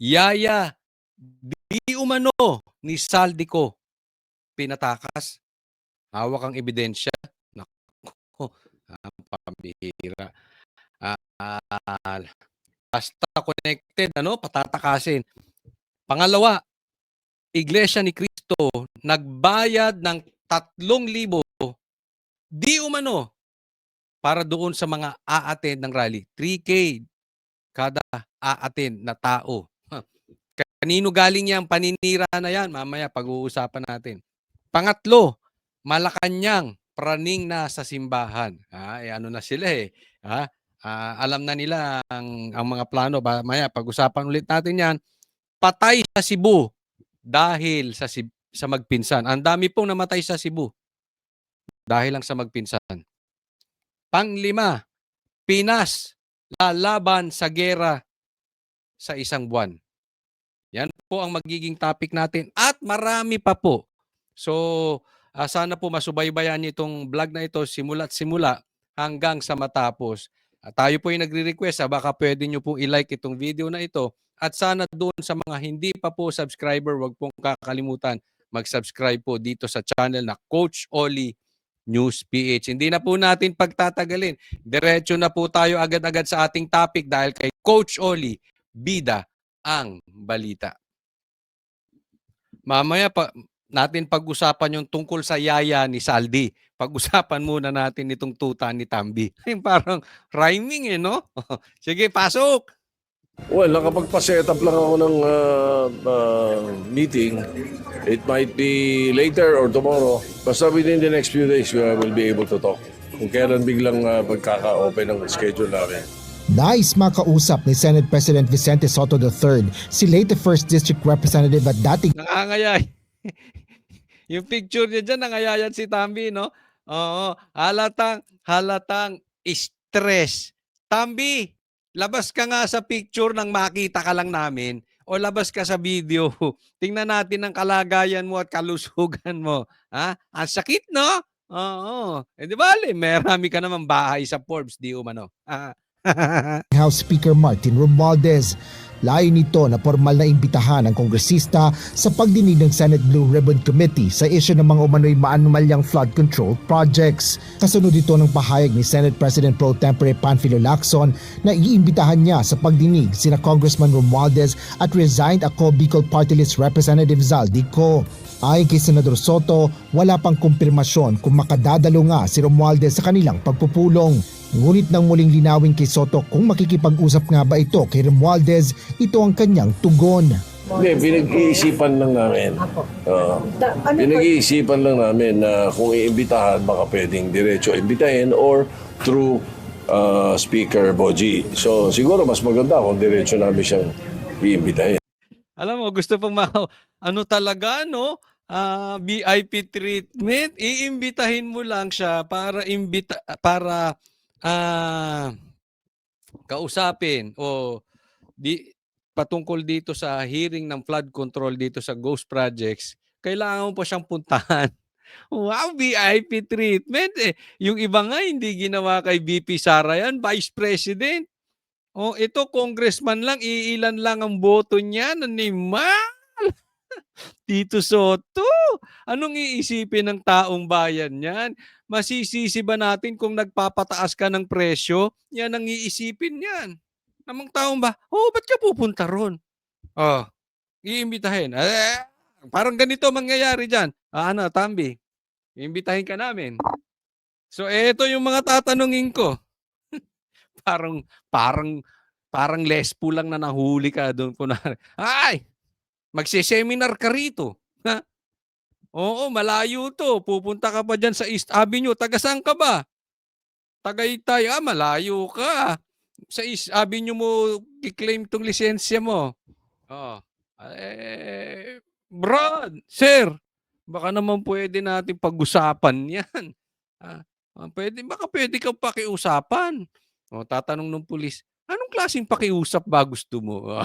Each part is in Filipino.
Yaya, di umano ni Saldico pinatakas. Hawak ang ebidensya. Naku, pambihira. Basta connected, patatakasin. Pangalawa, Iglesia ni Cristo nagbayad ng 3,000 di umano para doon sa mga a-attend ng rally. 3K kada a-attend na tao. Kanino galing yan? Paninira na yan. Mamaya pag-uusapan natin. Pangatlo, Malacanang, praning na sa simbahan. Ano na sila eh. Alam na nila ang mga plano. Mamaya pag-usapan ulit natin yan. Patay sa Cebu dahil sa magpinsan. Ang dami pong namatay sa Cebu dahil lang sa magpinsan. Panglima, Pinas lalaban sa gera sa 1 buwan. Yan po ang magiging topic natin at marami pa po. So, sana po masubaybayan niyo itong vlog na ito simula't simula hanggang sa matapos. Tayo po yung nagre-request, baka pwede niyo po i-like itong video na ito. At sana doon sa mga hindi pa po subscriber, wag pong kakalimutan mag-subscribe po dito sa channel na Coach Oli News PH. Hindi na po natin pagtatagalin. Diretso na po tayo agad-agad sa ating topic dahil kay Coach Oli, bida ang balita. Mamaya natin pag-usapan yung tungkol sa yaya ni Saldi. Pag-usapan muna natin itong tuta ni Tambi. Parang rhyming no? Sige, pasok! Well, nakapagpa-set up lang ako ng meeting. It might be later or tomorrow. Basta within the next few days, we will be able to talk. Kung kailan biglang pagkaka-open ng schedule namin. Nais makausap ni Senate President Vicente Sotto III, si late 1st District Representative at dating nangangayay. Yung picture niya dyan, nangayayan si Tambi, no? Oo, halatang stress. Tambi, labas ka nga sa picture nang makita ka lang namin o labas ka sa video. Tingnan natin ang kalagayan mo at kalusugan mo. Ang sakit, no? Oo. Di ba, marami ka naman bahay sa Forbes, di umano. House Speaker Martin Romualdez. Layo nito na formal na imbitahan ang kongresista sa pagdinig ng Senate Blue Ribbon Committee sa isyu ng mga umano'y maanumalyang flood control projects. Kasunod ito ng pahayag ni Senate President Pro Tempore Panfilo Lacson na iimbitahan niya sa pagdinig sina Congressman Romualdez at resigned ako Bicol Party List Representative Zaldico. Ayon kay Senador Sotto, wala pang kumpirmasyon kung makadadalo nga si Romualdez sa kanilang pagpupulong. Ngunit nang muling linawin kay Sotto kung makikipag-usap nga ba ito kay Romualdez, ito ang kanyang tugon. Hindi, pinag-iisipan lang namin. Pinag-iisipan lang namin na kung iimbitahan, baka pwedeng diretso imbitahin or through Speaker Boji. So siguro mas maganda kung diretso namin siyang iimbitahin. Alam mo, gusto pang talaga, no? VIP treatment, iimbitahin mo lang siya para kausapin o patungkol dito sa hearing ng flood control dito sa Ghost Projects, kailangan mo pa siyang puntahan. Wow, VIP treatment eh. Yung iba nga hindi ginawa kay VP Sara yan, Vice President. Ito congressman lang, iilan lang ang boto niya, animal. Tito Sotto, anong iisipin ng taong bayan niyan? Masisisi ba natin kung nagpapataas ka ng presyo? Yan ang iisipin niyan. Namang taong ba, ba't ka pupunta ron? Iimbitahin. Parang ganito mangyayari dyan. Tambi, iimbitahin ka namin. So, eto yung mga tatanungin ko. parang lespo lang na nahuli ka doon. Ay! Magse-seminar ka rito. Oo, malayo to. Pupunta ka pa dyan sa East Avenue. Taga saan ka ba? Tagaytay. Malayo ka. Sa East Avenue mo i-claim tong lisensya mo. Brad, sir, baka naman pwede natin pag-usapan yan. Baka pwede kang pakiusapan. Tatanong ng pulis, anong klaseng pakiusap ba gusto mo?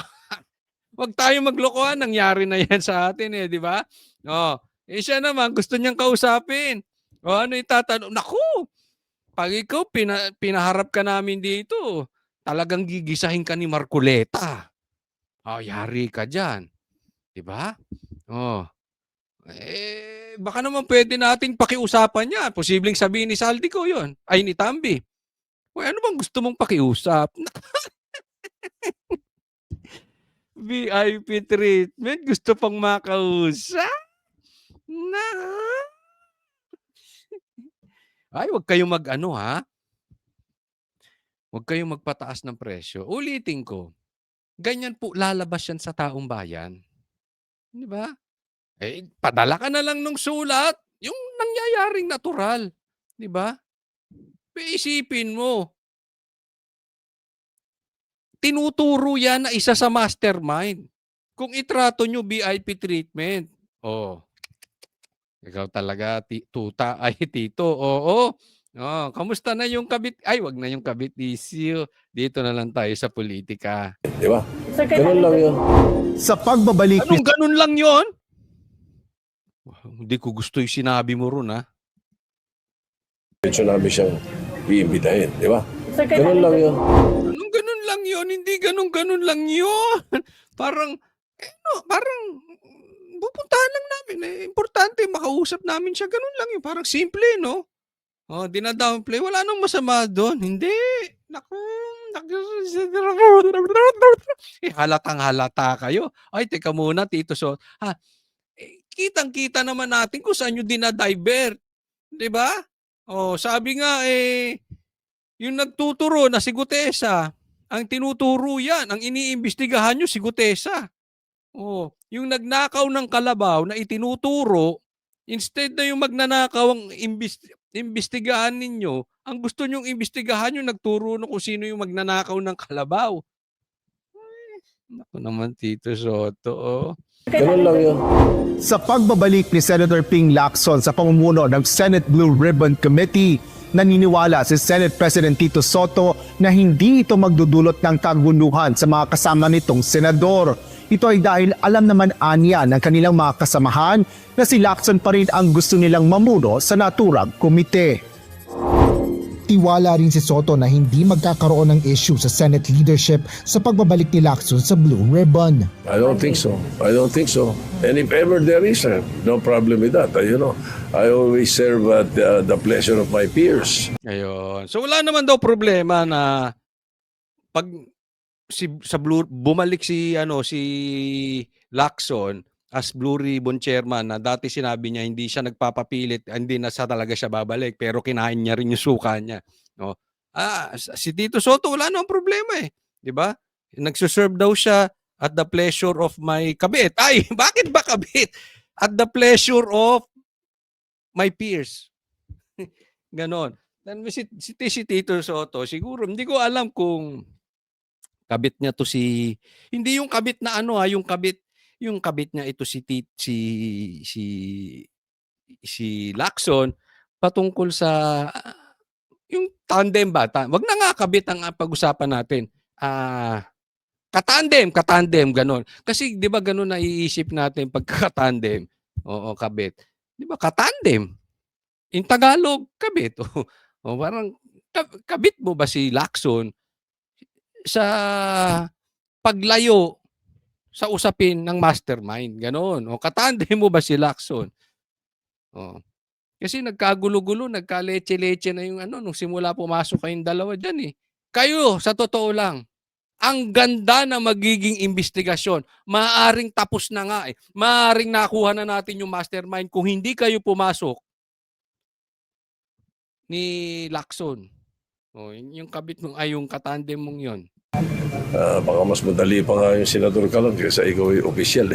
Wag tayo maglokohan, nangyari na yan sa atin di ba? Siya naman, gusto niyang kausapin. Ano itatanong? Naku, pag ikaw pinaharap ka namin dito, talagang gigisahin ka ni Marcoleta. Yari ka diyan, 'di ba? Oh, baka naman puwede nating pakiusapan 'yan. Posibleng sabihin ni Saldico 'yun, ay ni Tambi. "Uy, ano bang gusto mong pakiusap?" VIP treatment, gusto pang makausap? Naku. Ay, huwag kayong mag-ano, ha? Huwag kayong magpataas ng presyo. Ulitin ko, ganyan po lalabas yan sa taong bayan. 'Di ba? Padala ka na lang nung sulat, yung nangyayaring natural, 'di ba? Isipin mo, tinuturo yan na isa sa mastermind. Kung itrato nyo VIP treatment, oh, ikaw talaga tuta ay tito, oo. Oh, kamusta na yung kabit? Ay, wag na yung kabit issue. Dito na lang tayo sa politika. Di ba? Ganun lang yun. Sa pagbabalik ni Anong ganun lang yon? Hindi ko gusto yung sinabi mo ron, ha? Diretso namin siyang iimbitahin. Di ba? Ganun lang yun. Anong ganun lang yon? Hindi ganun lang yon. Parang, parang, pupuntahan lang namin. Importante, makausap namin siya. Ganun lang yun. Parang simple, no? Oh, dinadownplay. Wala nang masama doon. Hindi. Naku. Halatang halata kayo. Ay, teka muna, Tito So. Kitang-kita naman natin kung saan yung dinadivert. 'Di ba? Oh, sabi nga yung nagtuturo na si Gutesa, ang tinuturo yan, ang iniimbestigahan nyo si Gutesa. Oh, yung nagnakaw ng kalabaw na itinuturo, instead na yung magnanakaw ang imbestigahan ninyo, ang gusto nyong imbestigahan yung nagturo no kung sino yung magnanakaw ng kalabaw. Naku naman, Tito Soto, oh. Ganun lang yun. Sa pagbabalik ni Senator Ping Lacson sa pamumuno ng Senate Blue Ribbon Committee, naniniwala si Senate President Tito Soto na hindi ito magdudulot ng kagunuhan sa mga kasama nitong senador. Ito ay dahil alam naman anya ng kanilang mga kasamahan na si Lacson pa rin ang gusto nilang mamuno sa naturang komite. Tiwala rin si Soto na hindi magkakaroon ng issue sa Senate leadership sa pagbabalik ni Lacson sa Blue Ribbon. I don't think so. I don't think so. And if ever there is, no problem with that. I always serve at the pleasure of my peers. Ayun. So wala naman daw problema na pag bumalik si Lacson as Blue Ribbon Chairman na dati sinabi niya hindi siya nagpapapilit, hindi na talaga siya babalik pero kinain niya rin yung suka niya, no? Si Tito Soto wala namang problema 'di ba? Nagse-serve daw siya at the pleasure of my kabit. Ay, bakit ba kabit? At the pleasure of my peers. Ganon. Si Tito Soto, siguro, hindi ko alam kung kabit niya to hindi yung kabit na yung kabit niya ito si Lacson patungkol sa yung tandem ba? Wag na nga kabit ang pag-usapan natin. Katandem, ganon. Kasi 'di ba ganon naiisip natin pagka-tandem? Oo, kabit. 'Di ba katandem? In Tagalog, kabit. O parang kabit mo ba si Lacson sa paglayo sa usapin ng mastermind, ganon. O katandem mo ba si Lacson? O. Kasi nagkagulo-gulo, nagka-leche-leche na yung nung simula pumasok kayong dalawa diyan Kayo, sa totoo lang, ang ganda na magiging investigasyon. Maaaring tapos na nga Maaaring nakuha na natin yung mastermind kung hindi kayo pumasok ni Lacson. O, yung kabit mong yung katandem mong yon. Baka mas madali pa nga yung Senador Calon kaysa ikaw ay opisyal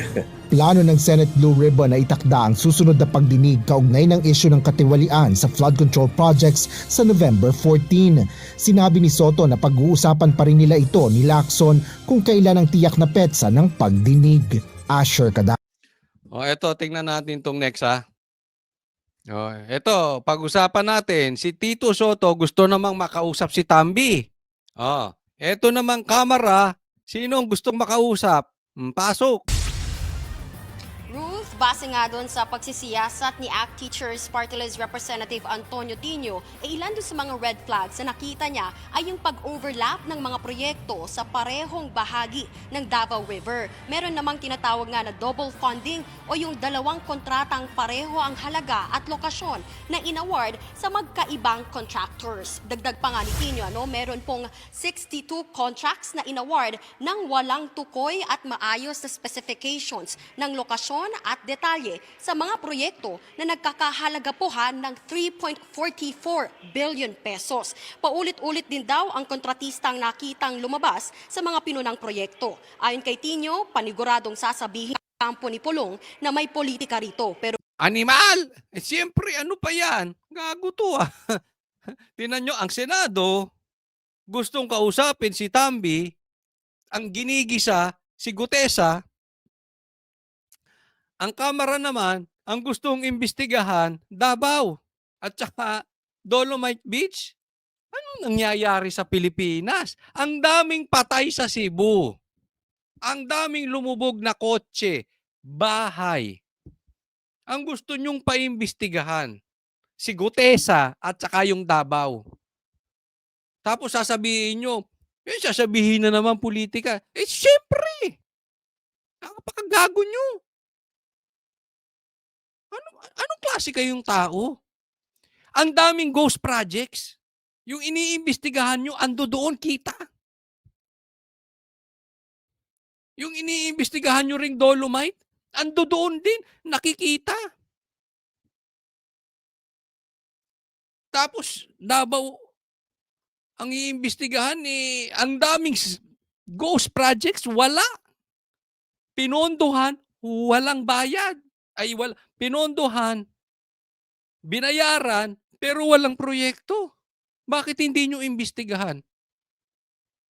Plano ng Senate Blue Ribbon na itakda ang susunod na pagdinig kaugnay ng isyu ng katiwalian sa flood control projects sa November 14. Sinabi ni Soto na pag-uusapan pa rin nila ito ni Lacson kung kailan ang tiyak na petsa ng pagdinig. Asher Kada. Eto, tingnan natin tong next eto, pag-usapan natin, si Tito Soto gusto namang makausap si Tambi. Eto namang kamera, sino ang gustong makausap? Pasok. Ruth Base nga doon sa pagsisiyasat ni ACT Teachers Party List Representative Antonio Tino, ilan doon sa mga red flags na nakita niya ay yung pag-overlap ng mga proyekto sa parehong bahagi ng Davao River. Meron namang tinatawag nga na double funding o yung dalawang kontratang pareho ang halaga at lokasyon na inaward sa magkaibang contractors. Dagdag pa nga ni Tino, meron pong 62 contracts na inaward ng walang tukoy at maayos na specifications ng lokasyon at detalye sa mga proyekto na nagkakahalagapuhan ng 3.44 billion pesos. Paulit-ulit din daw ang kontratistang nakitang lumabas sa mga pinunang proyekto. Ayon kay Tino, paniguradong sasabihin ng kampo ni Pulong na may politika rito. Pero Animal! Siyempre, ano pa yan? Gago to ah. Tinan nyo, ang Senado, gustong kausapin si Tambi, ang ginigisa, si Gutesa, ang Kamara naman, ang gustong imbestigahan, Davao at saka Dolomite Beach. Anong nangyayari sa Pilipinas? Ang daming patay sa Cebu. Ang daming lumubog na kotse, bahay. Ang gusto nyong paimbestigahan, si Gutesa at saka yung Davao. Tapos sasabihin nyo, sasabihin na naman politika. Siyempre! Nakapakagago nyo. Anong klase kayong tao? Ang daming ghost projects. Yung iniimbestigahan nyo, ando doon, kita. Yung iniimbestigahan nyo ring Dolomite, ando doon din, nakikita. Tapos, Davao, ang iimbestigahan, ang daming ghost projects, wala. Pinondohan, walang bayad. Pinondohan, binayaran, pero walang proyekto. Bakit hindi nyo imbestigahan?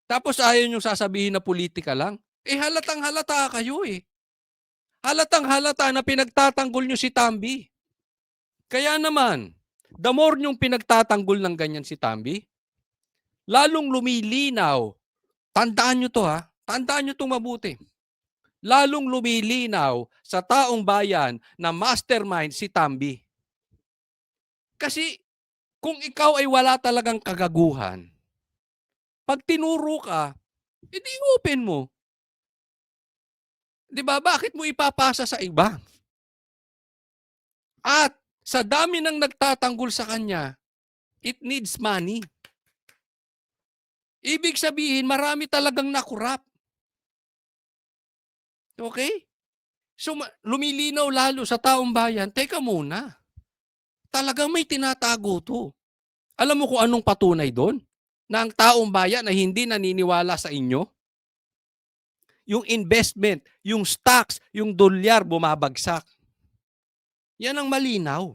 Tapos ayaw nyo sasabihin na politika lang? Halatang halata kayo eh. Halatang halata na pinagtatanggol nyo si Tambi. Kaya naman, the more nyong pinagtatanggol ng ganyan si Tambi, lalong lumilinaw. Tandaan nyo to ha. Tandaan nyo itong mabuti. Lalong lumilinaw sa taong bayan na mastermind si Tambi. Kasi kung ikaw ay wala talagang kagaguhan, pag tinuro ka, edi open mo. 'Di ba? Bakit mo ipapasa sa iba? At sa dami ng nagtatanggol sa kanya, it needs money. Ibig sabihin, marami talagang nakurap. Okay? So, lumilinaw lalo sa taong bayan, teka muna, talagang may tinatago to. Alam mo kung anong patunay doon? Na ang taong bayan ay hindi naniniwala sa inyo? Yung investment, yung stocks, yung dolyar bumabagsak. Yan ang malinaw.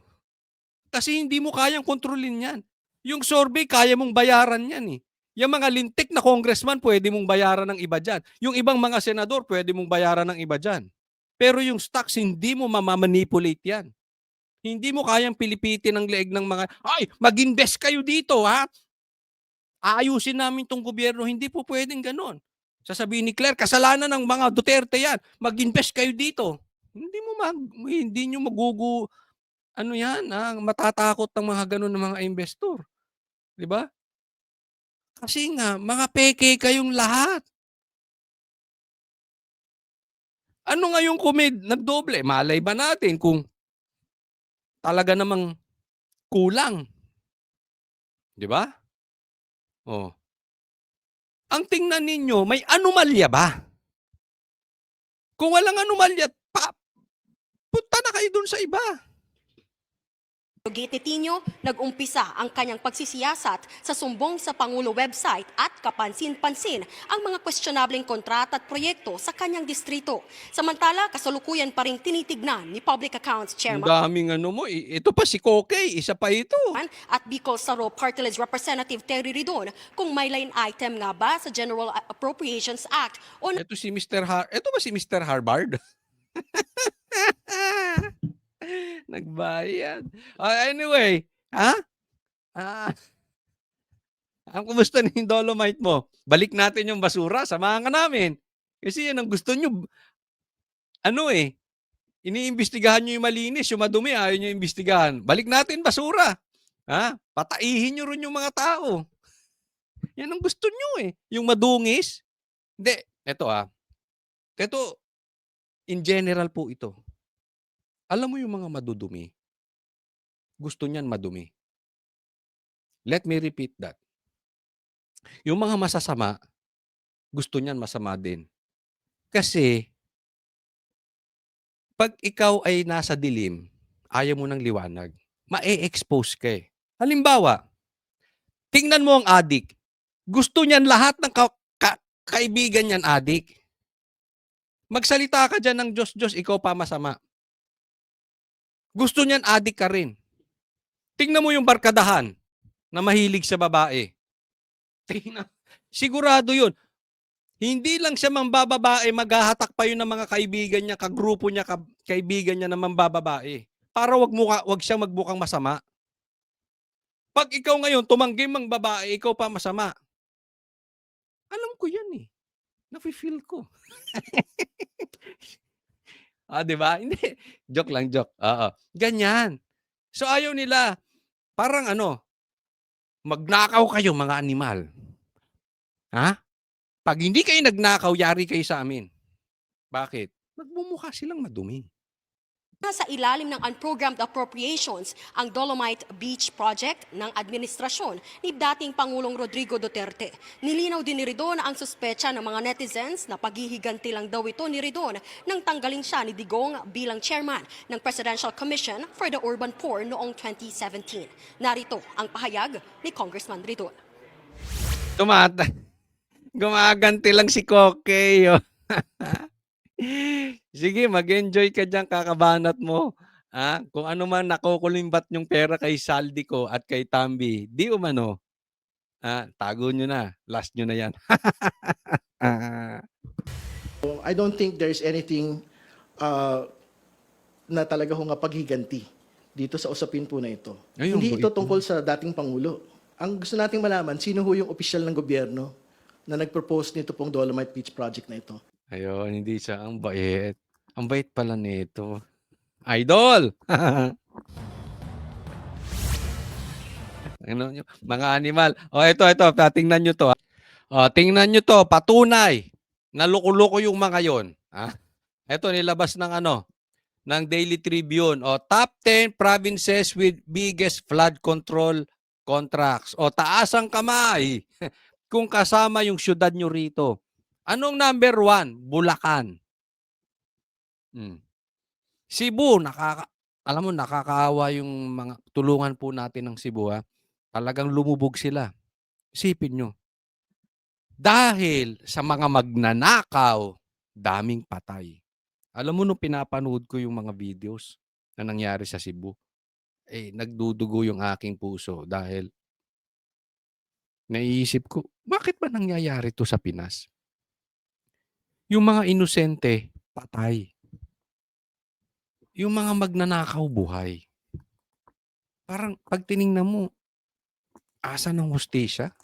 Kasi hindi mo kayang kontrolin yan. Yung survey, kaya mong bayaran yan eh. Yung mga lintik na congressman, pwede mong bayaran ng iba dyan. Yung ibang mga senador, pwede mong bayaran ng iba dyan. Pero yung stocks, hindi mo mamamanipulate yan. Hindi mo kayang pilipitin ang leeg ng mga, mag-invest kayo dito ha. Aayusin namin tong gobyerno. Hindi po pwedeng ganon. Sasabihin ni Claire, kasalanan ng mga Duterte yan. Mag-invest kayo dito. Hindi nyo matatakot ng mga ganon ng mga investor. 'Di ba? Kasi nga, mga peke kayong lahat. Ano nga yung nagdoble? Malay ba natin kung talaga namang kulang? 'Di ba? Oh. Ang tingnan ninyo, may anomalya ba? Kung walang anomalya, punta na kayo dun sa iba. Gate Tino, nag-umpisa ang kanyang pagsisiyasat sa sumbong sa Pangulo website at kapansin-pansin ang mga questionableng kontrata at proyekto sa kanyang distrito. Samantala, kasalukuyan pa rin tinitignan ni Public Accounts Ang Chairman daming mo. Ito pa si Kokey, isa pa ito. at Bicol Saro Party List Representative Terry Ridon kung may line item nga ba sa General Appropriations Act o Ito ba si Mr. Harvard? Nagbayad. Anyway, ang kumusta na yung Dolomite mo? Balik natin yung basura, samahan ka namin. Kasi yan ang gusto nyo, iniimbestigahan nyo yung malinis, yung madumi, ayaw nyo imbestigahan. Balik natin basura. Ha? Pataihin nyo rin yung mga tao. Yan ang gusto nyo eh. Yung madungis. Hindi. Ito, in general po ito. Alam mo yung mga madudumi, gusto niyan madumi. Let me repeat that. Yung mga masasama, gusto niyan masama din. Kasi, pag ikaw ay nasa dilim, ayaw mo ng liwanag, ma-expose ka eh. Halimbawa, tingnan mo ang adik. Gusto niyan lahat ng kaibigan niyan adik. Magsalita ka dyan ng Diyos, ikaw pa masama. Gusto niyan adik ka rin. Tingnan mo yung barkadahan na mahilig sa babae. Tingnan, sigurado yun. Hindi lang siya mambababae, maghahatak pa yun ng mga kaibigan niya, kagrupo niya, kaibigan niya na mambababae. Para wag siyang magbukang masama. Pag ikaw ngayon, tumanggi mang babae, ikaw pa masama. Alam ko yan eh. Nafe-feel ko. Di ba? Hindi. Joke lang, joke. Oo. Ganyan. So ayaw nila, parang magnakaw kayo mga animal. Ha? Pag hindi kayo nagnakaw, yari kayo sa amin. Bakit? Nagmumukha silang madumi. Nasa ilalim ng unprogrammed appropriations ang Dolomite Beach Project ng administrasyon ni dating Pangulong Rodrigo Duterte. Nilinaw din ni Ridon ang suspecha ng mga netizens na paghihiganti lang daw ito ni Ridon nang tanggalin siya ni Digong bilang chairman ng Presidential Commission for the Urban Poor noong 2017. Narito ang pahayag ni Congressman Ridon. Gumaganti lang si Kokey. Sige, mag-enjoy ka dyan, kakabanat mo. Kung ano man nakukulimbat yung pera kay Saldi ko at kay Tambi, di umano. Tago nyo na. Last nyo na yan. I don't think there's anything na talaga ho nga paghiganti dito sa usapin po na ito. Ayun, Hindi ito ito. tungkol sa dating Pangulo. Ang gusto nating malaman, sino ho yung opisyal ng gobyerno na nag-propose nito pong Dolomite Beach Project na ito. Ayun, hindi siya ang bait. Ang bait pala nito. Idol! Mga animal. Ito. Tingnan nyo to. Tingnan nyo to. Patunay. Naluko-luko yung mga yon. Ito, nilabas ng ng Daily Tribune. Top 10 provinces with biggest flood control contracts. Taas ang kamay kung kasama yung syudad nyo rito. Anong number 1? Bulacan. Cebu, alam mo, nakakaawa yung mga tulungan po natin ng Cebu. Talagang lumubog sila. Isipin nyo. Dahil sa mga magnanakaw, daming patay. Alam mo, nung pinapanood ko yung mga videos na nangyari sa Cebu, nagdudugo yung aking puso dahil naiisip ko, bakit ba nangyayari to sa Pinas? Yung mga inosente, patay. Yung mga magnanakaw, buhay. Parang pag tiningnan mo, asa ng hustisya?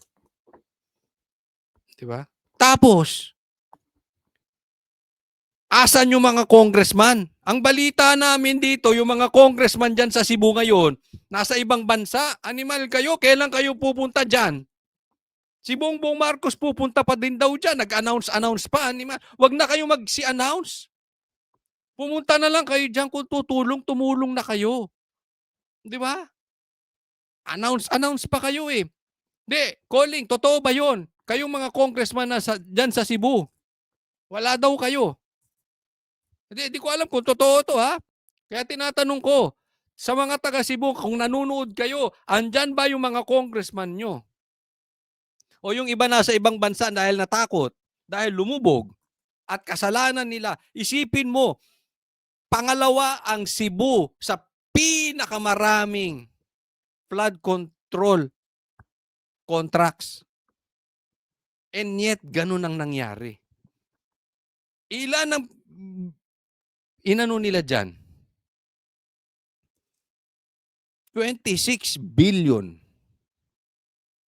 Diba? Tapos, asan yung mga congressman? Ang balita namin dito, yung mga congressman dyan sa Cebu ngayon, nasa ibang bansa. Animal kayo, kailan kayo pupunta dyan? Si Bongbong Marcos pupunta pa din daw dyan. Nag-announce pa. Wag na kayo mag-si-announce. Pumunta na lang kayo dyan kung tumulong na kayo. Di ba? Announce pa kayo eh. Di, calling, totoo ba yun? Kayong mga congressman na dyan sa Cebu. Wala daw kayo. Di ko alam kung totoo to ha. Kaya tinatanong ko, sa mga taga Cebu, kung nanonood kayo, andyan ba yung mga congressman nyo? O yung iba nasa ibang bansa dahil natakot, dahil lumubog, at kasalanan nila, isipin mo, pangalawa ang Cebu sa pinakamaraming flood control contracts. And yet, ganun ang nangyari. Ilan ang inano nila dyan? 26 billion.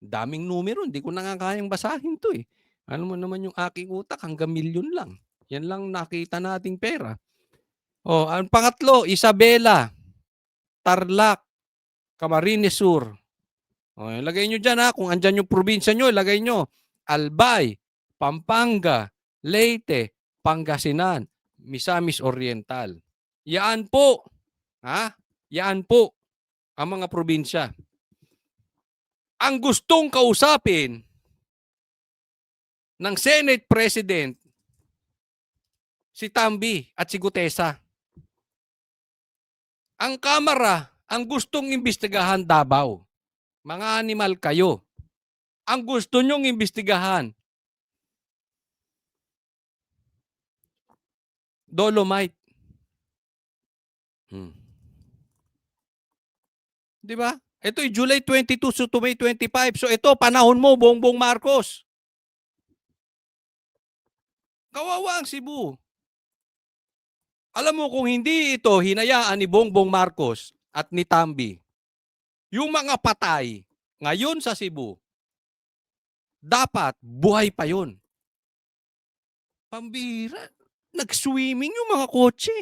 Daming numero, hindi ko na nga kayang basahin to eh. Alam mo naman yung aking utak, hanggang milyon lang. Yan lang nakita nating pera. Oh, ang pangatlo, Isabela, Tarlac, Camarines Sur. Oh, ilagay nyo dyan ha. Kung andyan yung probinsya nyo, ilagay nyo. Albay, Pampanga, Leyte, Pangasinan, Misamis Oriental. Yaan po. Ha? Yaan po ang mga probinsya. Ang gustong kausapin ng Senate President, si Tambi at si Gutesa. Ang Kamara, ang gustong imbestigahan Davao. Mga animal kayo. Ang gusto nyong imbestigahan, Dolomite. Di ba? Ito ay July 22 to May 25. So ito, panahon mo, Bongbong Marcos. Kawawa ang Cebu. Alam mo, kung hindi ito hinayaan ni Bongbong Marcos at ni Tambi, yung mga patay ngayon sa Cebu, dapat buhay pa yun. Pambira. Nag-swimming yung mga kotse.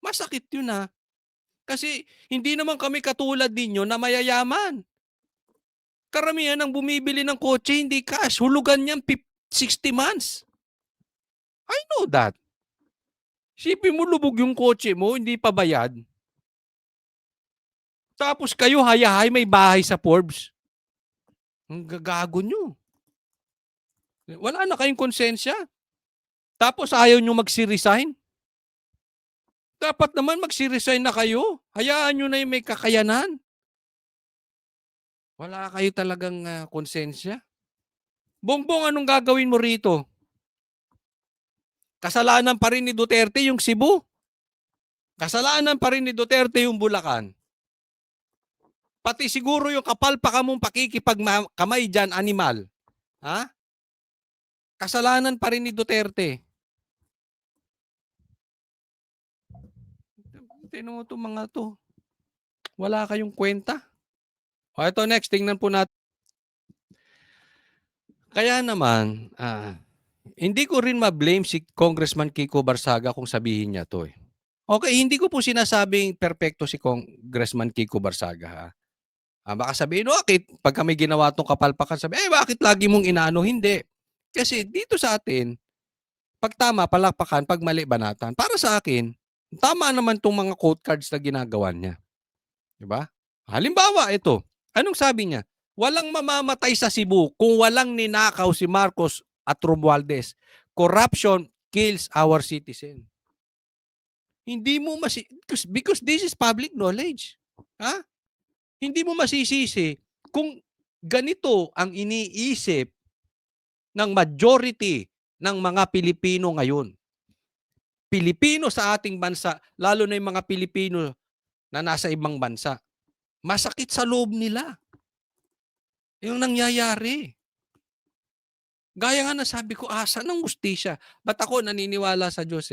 Masakit yun ha. Kasi hindi naman kami katulad ninyo na mayayaman. Karamihan ng bumibili ng kotse, hindi cash. Hulugan niyan 60 months. I know that. Sipin mo lubog yung kotse mo, hindi pa bayad. Tapos kayo hayahay may bahay sa Forbes. Ang gagago nyo. Wala na kayong konsensya. Tapos ayaw nyo magsi-resign. Dapat naman magsi-resign na kayo. Hayaan nyo na yung may kakayanan. Wala kayo talagang konsensya. Bongbong, anong gagawin mo rito? Kasalanan pa rin ni Duterte yung Cebu. Kasalanan pa rin ni Duterte yung Bulacan. Pati siguro yung kapalpakan mong pakikipagkamay dyan, animal. Ha? Kasalanan pa rin ni Duterte. Tingnan mo itong mga to. Wala kayong kwenta. O ito next, tingnan po natin. Kaya naman, hindi ko rin ma-blame si Congressman Kiko Barsaga kung sabihin niya to. Okay, hindi ko po sinasabing perpekto si Congressman Kiko Barsaga. Ha? Baka sabihin, bakit pag kami ginawa itong kapalpakan, bakit lagi mong inaano? Hindi. Kasi dito sa atin, pag tama, palakpakan, pag mali, banatan. Para sa akin, tama naman itong mga quote cards na ginagawa niya. Diba? Halimbawa, ito. Anong sabi niya? Walang mamamatay sa Cebu kung walang ninakaw si Marcos at Romualdez. Corruption kills our citizen. Hindi mo because this is public knowledge. Ha? Hindi mo masisisi kung ganito ang iniisip ng majority ng mga Pilipino ngayon. Pilipino sa ating bansa, lalo na yung mga Pilipino na nasa ibang bansa. Masakit sa loob nila. Yung nangyayari. Gaya nga na sabi ko, asa ng hustisya. Ba't ako naniniwala sa Diyos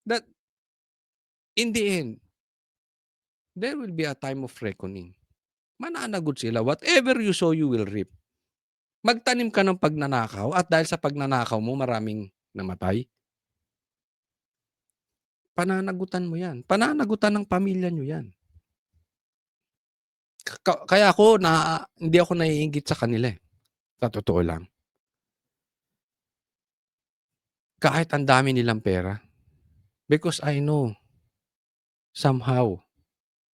that in the end, there will be a time of reckoning. Mananagot sila. Whatever you sow, you will reap. Magtanim ka ng pagnanakaw at dahil sa pagnanakaw mo, maraming namatay. Pananagutan mo yan. Pananagutan ng pamilya nyo yan. Kaya ako, hindi ako naiinggit sa kanila. Sa totoo lang. Kahit ang dami nilang pera. Because I know, somehow,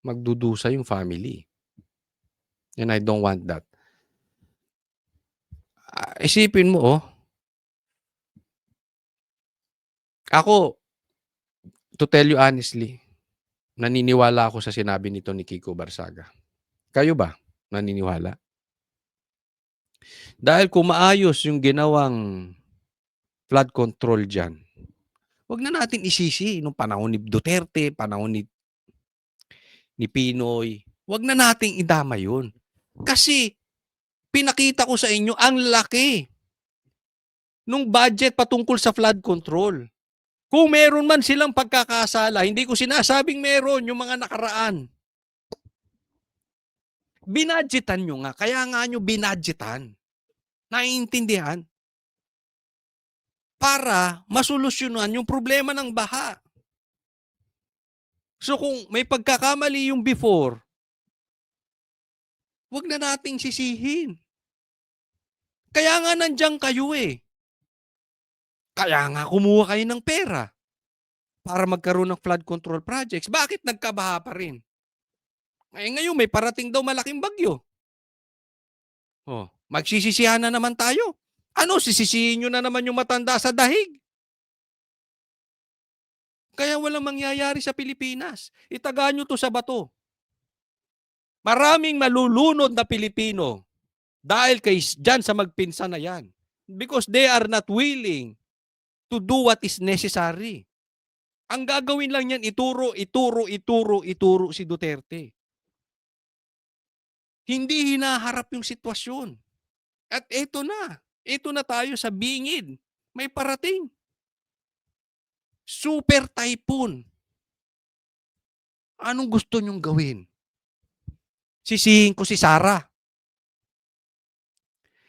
magdudusa yung family. And I don't want that. Isipin mo, ako, to tell you honestly, naniniwala ako sa sinabi nito ni Kiko Barsaga. Kayo ba naniniwala? Dahil kung maayos yung ginawang flood control dyan, wag na natin isisi nung panahon ni Duterte, panahon ni Pinoy. Wag na nating idama yun. Kasi pinakita ko sa inyo ang laki nung budget patungkol sa flood control. Kung meron man silang pagkakasala, hindi ko sinasabing meron yung mga nakaraan. Binadgetan nyo nga. Kaya nga nyo binadgetan. Naiintindihan? Para masolusyonan yung problema ng baha. So kung may pagkakamali yung before, wag na nating sisihin. Kaya nga nandiyan kayo eh. Kaya nga kumuha kayo ng pera para magkaroon ng flood control projects. Bakit nagkabaha pa rin? Eh ngayon may parating daw malaking bagyo. Oh, magsisisihan na naman tayo. Ano, sisisihin nyo na naman yung matanda sa dahig? Kaya walang mangyayari sa Pilipinas. Itagaan nyo to sa bato. Maraming malulunod na Pilipino dahil dyan sa magpinsan na yan. Because they are not willing to do what is necessary. Ang gagawin lang yan, ituro si Duterte. Hindi hinaharap yung sitwasyon. At ito na tayo sa bingid. May parating. Super typhoon. Anong gusto nyong gawin? Sisihin ko si Sara.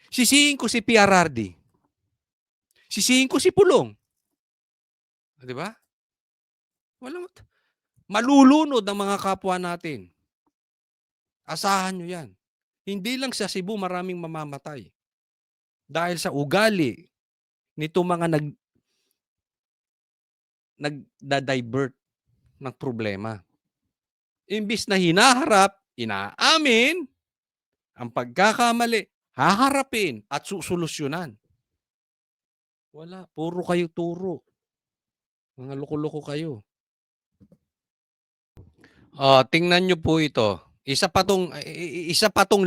Sisihin ko si PRRD. Sisihin ko si Pulong. Di ba? Walang malulunod ang mga kapwa natin. Asahan nyo yan. Hindi lang sa Cebu maraming mamamatay. Dahil sa ugali nito mga nagda-divert ng problema. Imbis na hinaharap, inaamin ang pagkakamali, haharapin at susolusyonan. Wala, puro kayo turo. Mga loko-loko kayo. Tingnan nyo po ito. Isa pa tong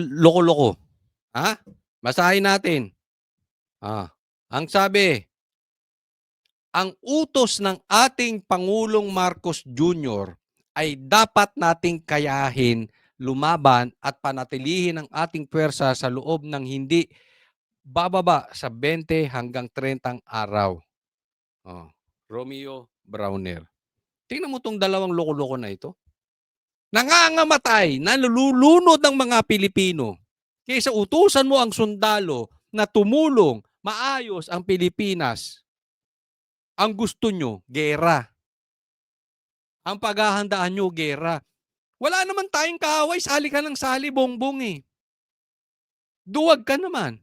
loko-loko. Ha? Basahin natin. Ang sabi, ang utos ng ating Pangulong Marcos Jr. ay dapat nating kayahin, lumaban at panatilihin ang ating puwersa sa loob ng hindi bababa sa 20 hanggang 30 araw. Romeo Browner. Tingnan mo tong dalawang loko-loko na ito. Nangangamatay, nalulunod ng mga Pilipino. Kaysa utusan mo ang sundalo na tumulong, maayos ang Pilipinas. Ang gusto nyo, gera. Ang paghahandaan nyo, gera. Wala naman tayong kaaway, sali ka ng sali, bongbong eh. Duwag ka naman.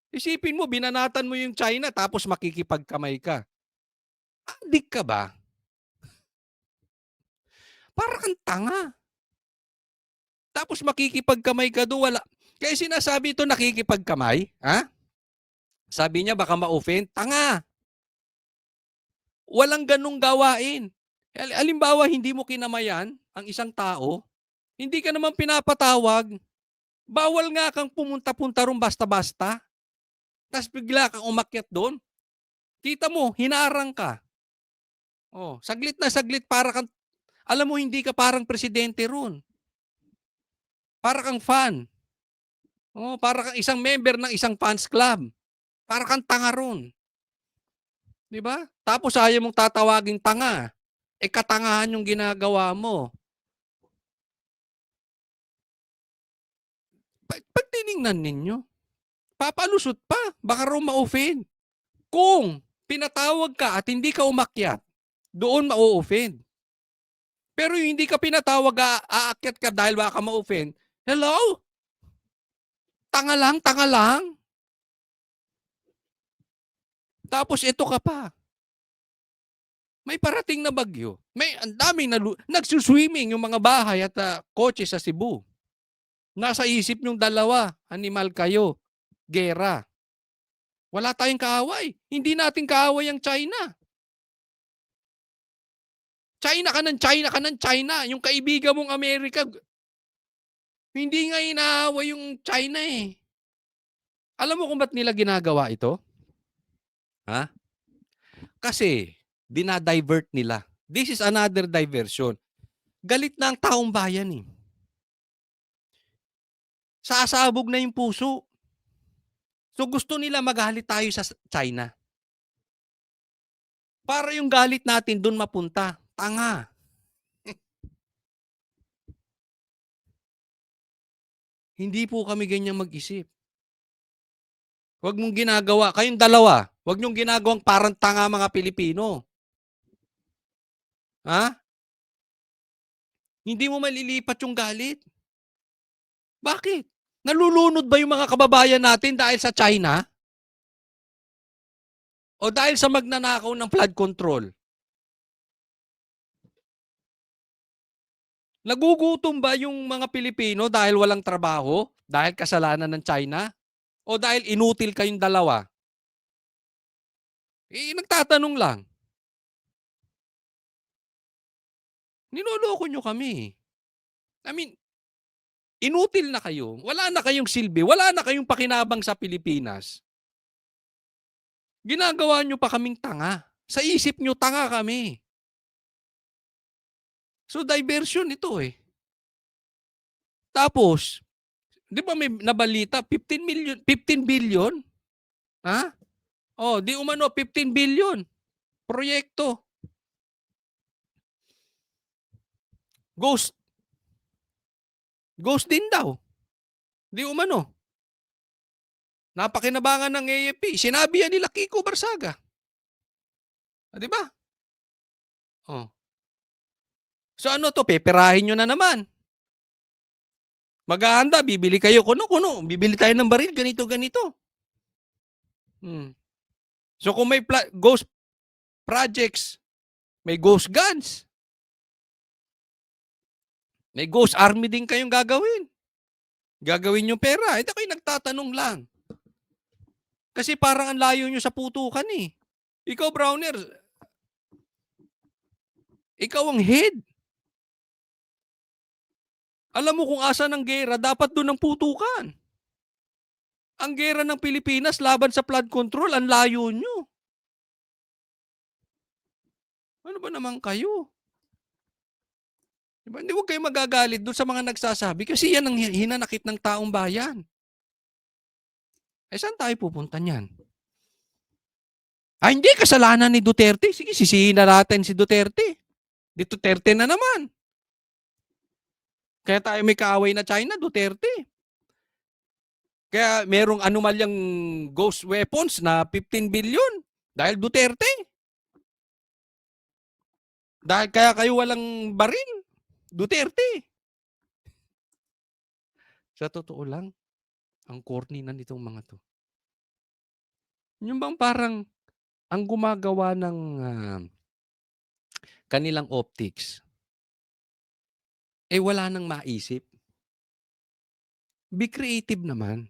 Isipin mo, binanatan mo yung China tapos makikipagkamay ka. Adik ka ba? Para kang tanga. Tapos makikipagkamay ka doon, wala. Kaya sinasabi ito nakikipagkamay, ha? Sabi niya baka ma-offend, tanga. Walang ganung gawain. Halimbawa, hindi mo kinamayan ang isang tao, hindi ka naman pinapatawag, bawal nga kang pumunta-punta ron basta-basta, tapos bigla kang umakyat doon. Kita mo, hinarang ka. Saglit na saglit, para kang, alam mo, hindi ka parang presidente ron. Para kang fan. Para kang isang member ng isang fans club. Para kang tanga ron. Di ba? Tapos ayaw mong tatawaging tanga. Katangahan yung ginagawa mo. Pag tinignan ninyo, papalusot pa. Baka raw ma-offend. Kung pinatawag ka at hindi ka umakyat, doon ma-offend. Pero yung hindi ka pinatawag, aakyat ka dahil baka ma-offend, hello? Tanga lang, tanga lang. Tapos ito ka pa. May parating na bagyo. Ang daming nagsuswimming yung mga bahay at kotse sa Cebu. Nasa isip nyong dalawa, animal kayo, gera. Wala tayong kaaway. Hindi natin kaaway ang China. China ka ng China. Yung kaibigan mong Amerika, hindi nga inaaway yung China eh. Alam mo kung ba't nila ginagawa ito? Ha? Kasi dinadivert nila. This is another diversion. Galit na ang taong bayan eh. Sasabog na yung puso. So gusto nila magalit tayo sa China. Para yung galit natin doon mapunta. Tanga. Hindi po kami ganyang mag-isip. Huwag mong ginagawa. Kayong dalawa, huwag nyong ginagawang parang tanga mga Pilipino. Ha? Hindi mo malilipat yung galit. Bakit? Nalulunod ba yung mga kababayan natin dahil sa China? O dahil sa magnanakaw ng flood control? Nagugutom ba yung mga Pilipino dahil walang trabaho? Dahil kasalanan ng China? O dahil inutil kayong dalawa? Nagtatanong lang. Niloloko nyo kami. I mean, inutil na kayo. Wala na kayong silbi. Wala na kayong pakinabang sa Pilipinas. Ginagawa nyo pa kaming tanga. Sa isip nyo, tanga kami. So, diversion ito eh. Tapos, di ba may nabalita, 15 billion? Ha? Oh, di umano, 15 billion. Proyekto. Ghost. Ghost din daw. Di umano. Napakinabangan ng AFP. Sinabi yan nila Kiko Barsaga. Di ba? Oh. So ano to, peperahin nyo na naman. Maghahanda, bibili kayo kuno. Bibili tayo ng baril, ganito. So kung may ghost projects, may ghost guns, may ghost army din kayong gagawin. Gagawin yung pera. Ito kayo nagtatanong lang. Kasi parang ang layo nyo sa putukan eh. Ikaw, Browner, ikaw ang head. Alam mo kung asan ang gera, dapat doon ang putukan. Ang gera ng Pilipinas laban sa flood control, ang layo nyo. Ano ba naman kayo? Diba? Hindi huwag kayo magagalit doon sa mga nagsasabi kasi yan ang hinanakit ng taong bayan. Saan tayo pupunta niyan? Hindi, kasalanan ni Duterte. Sige, sisihin na natin si Duterte. Di Duterte na naman. Kaya tayo may kaaway na China, Duterte. Kaya merong anomalyang ghost weapons na 15 billion dahil Duterte. Dahil kaya kayo walang baril, Duterte. Sa totoo lang, ang corny na nitong mga to. Yung bang parang ang gumagawa ng kanilang optics, wala nang maisip. Be creative naman.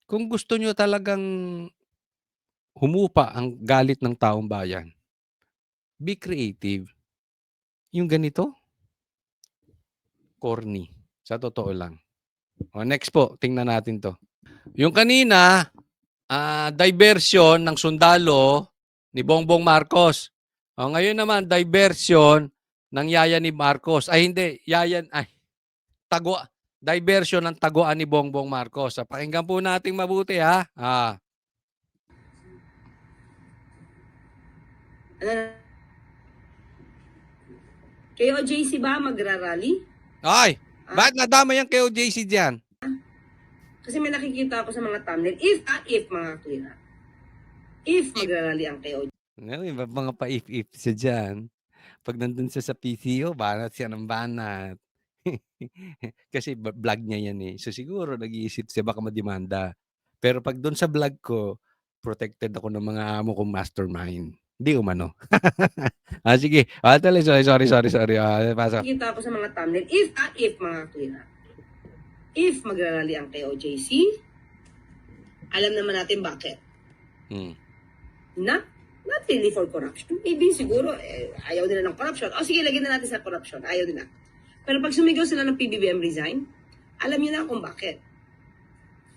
Kung gusto nyo talagang humupa ang galit ng taong bayan, be creative. Yung ganito, corny. Sa totoo lang. Next po, tingnan natin to. Yung kanina, diversion ng sundalo ni Bongbong Marcos. Ngayon naman, diversion ng yaya ni Marcos. Diversion ng taguan ni Bongbong Marcos. Pakinggan po natin mabuti ha. KOJC ba magra-rally? Ay, bakit nadama yung KOJC dyan? Kasi may nakikita ako sa mga thumbnail. If mga kuya. If magra-rally ang KOJC. Mga pa-if-if siya dyan. Pag nandun siya sa PCO, banat siya ng banat. Kasi vlog niya yan eh. So siguro nag-iisip siya baka madimanda. Pero pag doon sa vlog ko, protected ako ng mga amo kong mastermind. Hindi umano. Sige. Sorry. Pasok. Nakikita ako sa mga thumbnail. If mga kuya. If magra-rally ang KOJC, alam naman natin bakit. Not really for corruption. Maybe siguro, ayaw nila ng corruption. Sige, lagyan na natin sa corruption. Ayaw nila. Pero pag sumigaw sila ng PBBM resign, alam niyo na kung bakit.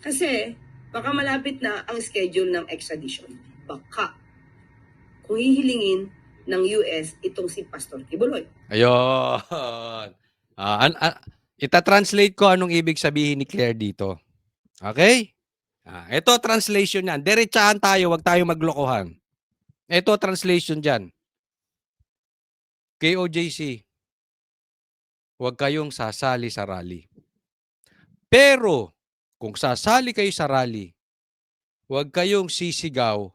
Kasi, baka malapit na ang schedule ng extradition. Baka. Kung hihilingin ng US itong si Pastor Kibuloy. Ayun. Ita-translate ko anong ibig sabihin ni Claire dito. Okay? Ito translation yan. Diretsahan tayo, wag tayo maglokohan. Ito translation dyan. KOJC, huwag kayong sasali sa rally. Pero, kung sasali kayo sa rally, huwag kayong sisigaw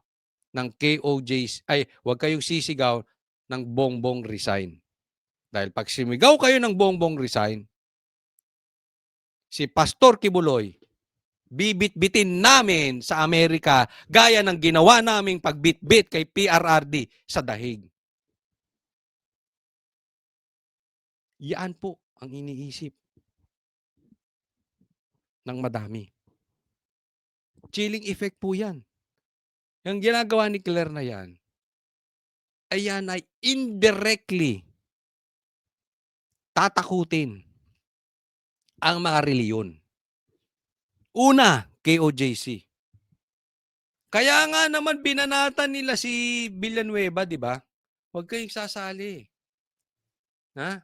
ng KOJC, huwag kayong sisigaw ng Bongbong resign. Dahil pag sumigaw kayo ng Bongbong resign, si Pastor Kibuloy, bibit-bitin namin sa Amerika gaya ng ginawa naming pagbitbit kay PRRD sa dahig. Yan po ang iniisip ng madami. Chilling effect po yan. Yung ginagawa ni Claire na yan, ayan ay indirectly tatakutin ang mga reliyon. Una, KOJC. Kaya nga naman binanatan nila si Villanueva, di ba? Huwag kayong sasali. Ha?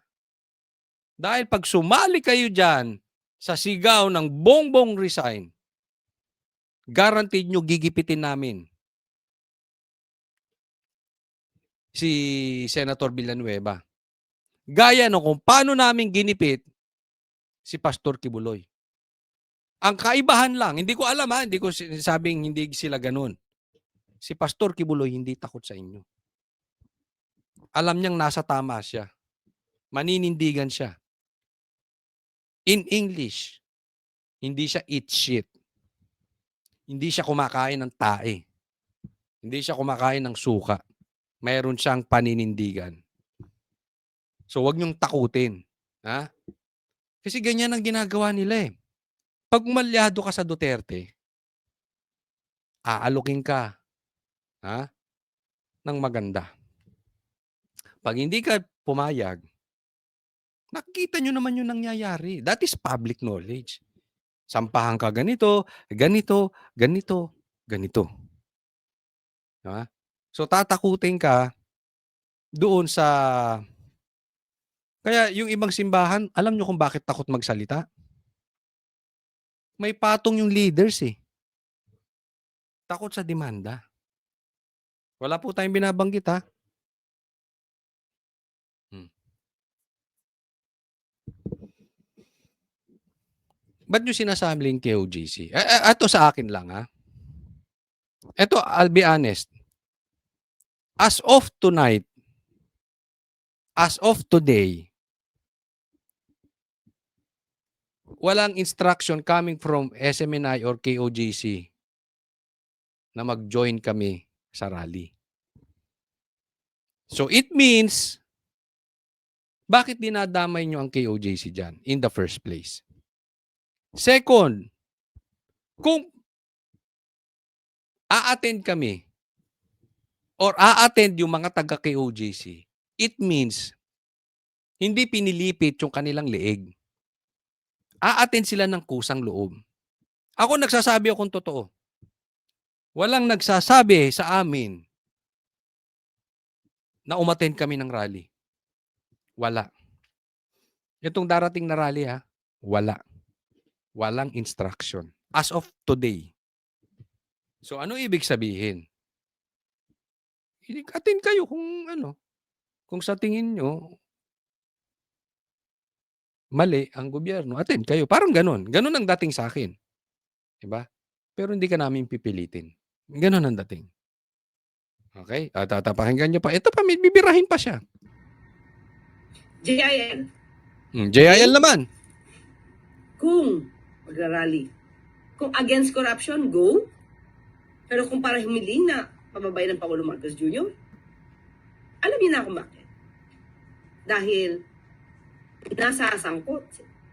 Dahil pag sumali kayo dyan sa sigaw ng Bongbong resign, guaranteed nyo gigipitin namin si Senator Villanueva. Gaya no kung paano namin ginipit si Pastor Kibuloy. Ang kaibahan lang, hindi ko alam hindi ko sinasabing hindi sila ganun. Si Pastor Kibuloy hindi takot sa inyo. Alam niyang nasa tama siya. Maninindigan siya. In English, hindi siya eat shit. Hindi siya kumakain ng tae. Hindi siya kumakain ng suka. Mayroon siyang paninindigan. So wag niyong takutin. Ha? Kasi ganyan ang ginagawa nila eh. Pag umalyado ka sa Duterte, aalukin ka ng maganda. Pag hindi ka pumayag, nakikita nyo naman yung nangyayari. That is public knowledge. Sampahan ka ganito, ganito, ganito, ganito. Diba? So tatakutin ka doon sa... Kaya yung ibang simbahan, alam nyo kung bakit takot magsalita? May patong yung leaders eh. Takot sa demanda. Wala po tayong binabanggit ha. Ba't nyo sinasabing KOJC? Ito sa akin lang ha. Ito, I'll be honest. As of tonight, as of today, walang instruction coming from SMNI or KOJC na mag-join kami sa rally. So it means, bakit dinadamay nyo ang KOJC dyan in the first place? Second, kung a-attend kami or a-attend yung mga taga-KOJC, it means hindi pinilipit yung kanilang leeg. A-attend sila ng kusang loob. Ako nagsasabi akong totoo. Walang nagsasabi sa amin na umattend kami ng rally. Wala. Itong darating na rally wala. Walang instruction. As of today. So ano ibig sabihin? Attend kayo kung sa tingin nyo mali ang gobyerno, attend kayo. Parang ganun. Ganun ang dating sa akin. Diba? Pero hindi ka namin pipilitin. Ganun ang dating. Okay? At pakinggan nyo pa. Ito pa, may bibirahin pa siya. JIL, JIL naman. kung magrarally, kung against corruption, go. Pero kung para humiling na pababay ng Pangulong Marcos Jr., alam niyo na kung bakit. Dahil nasa sangkot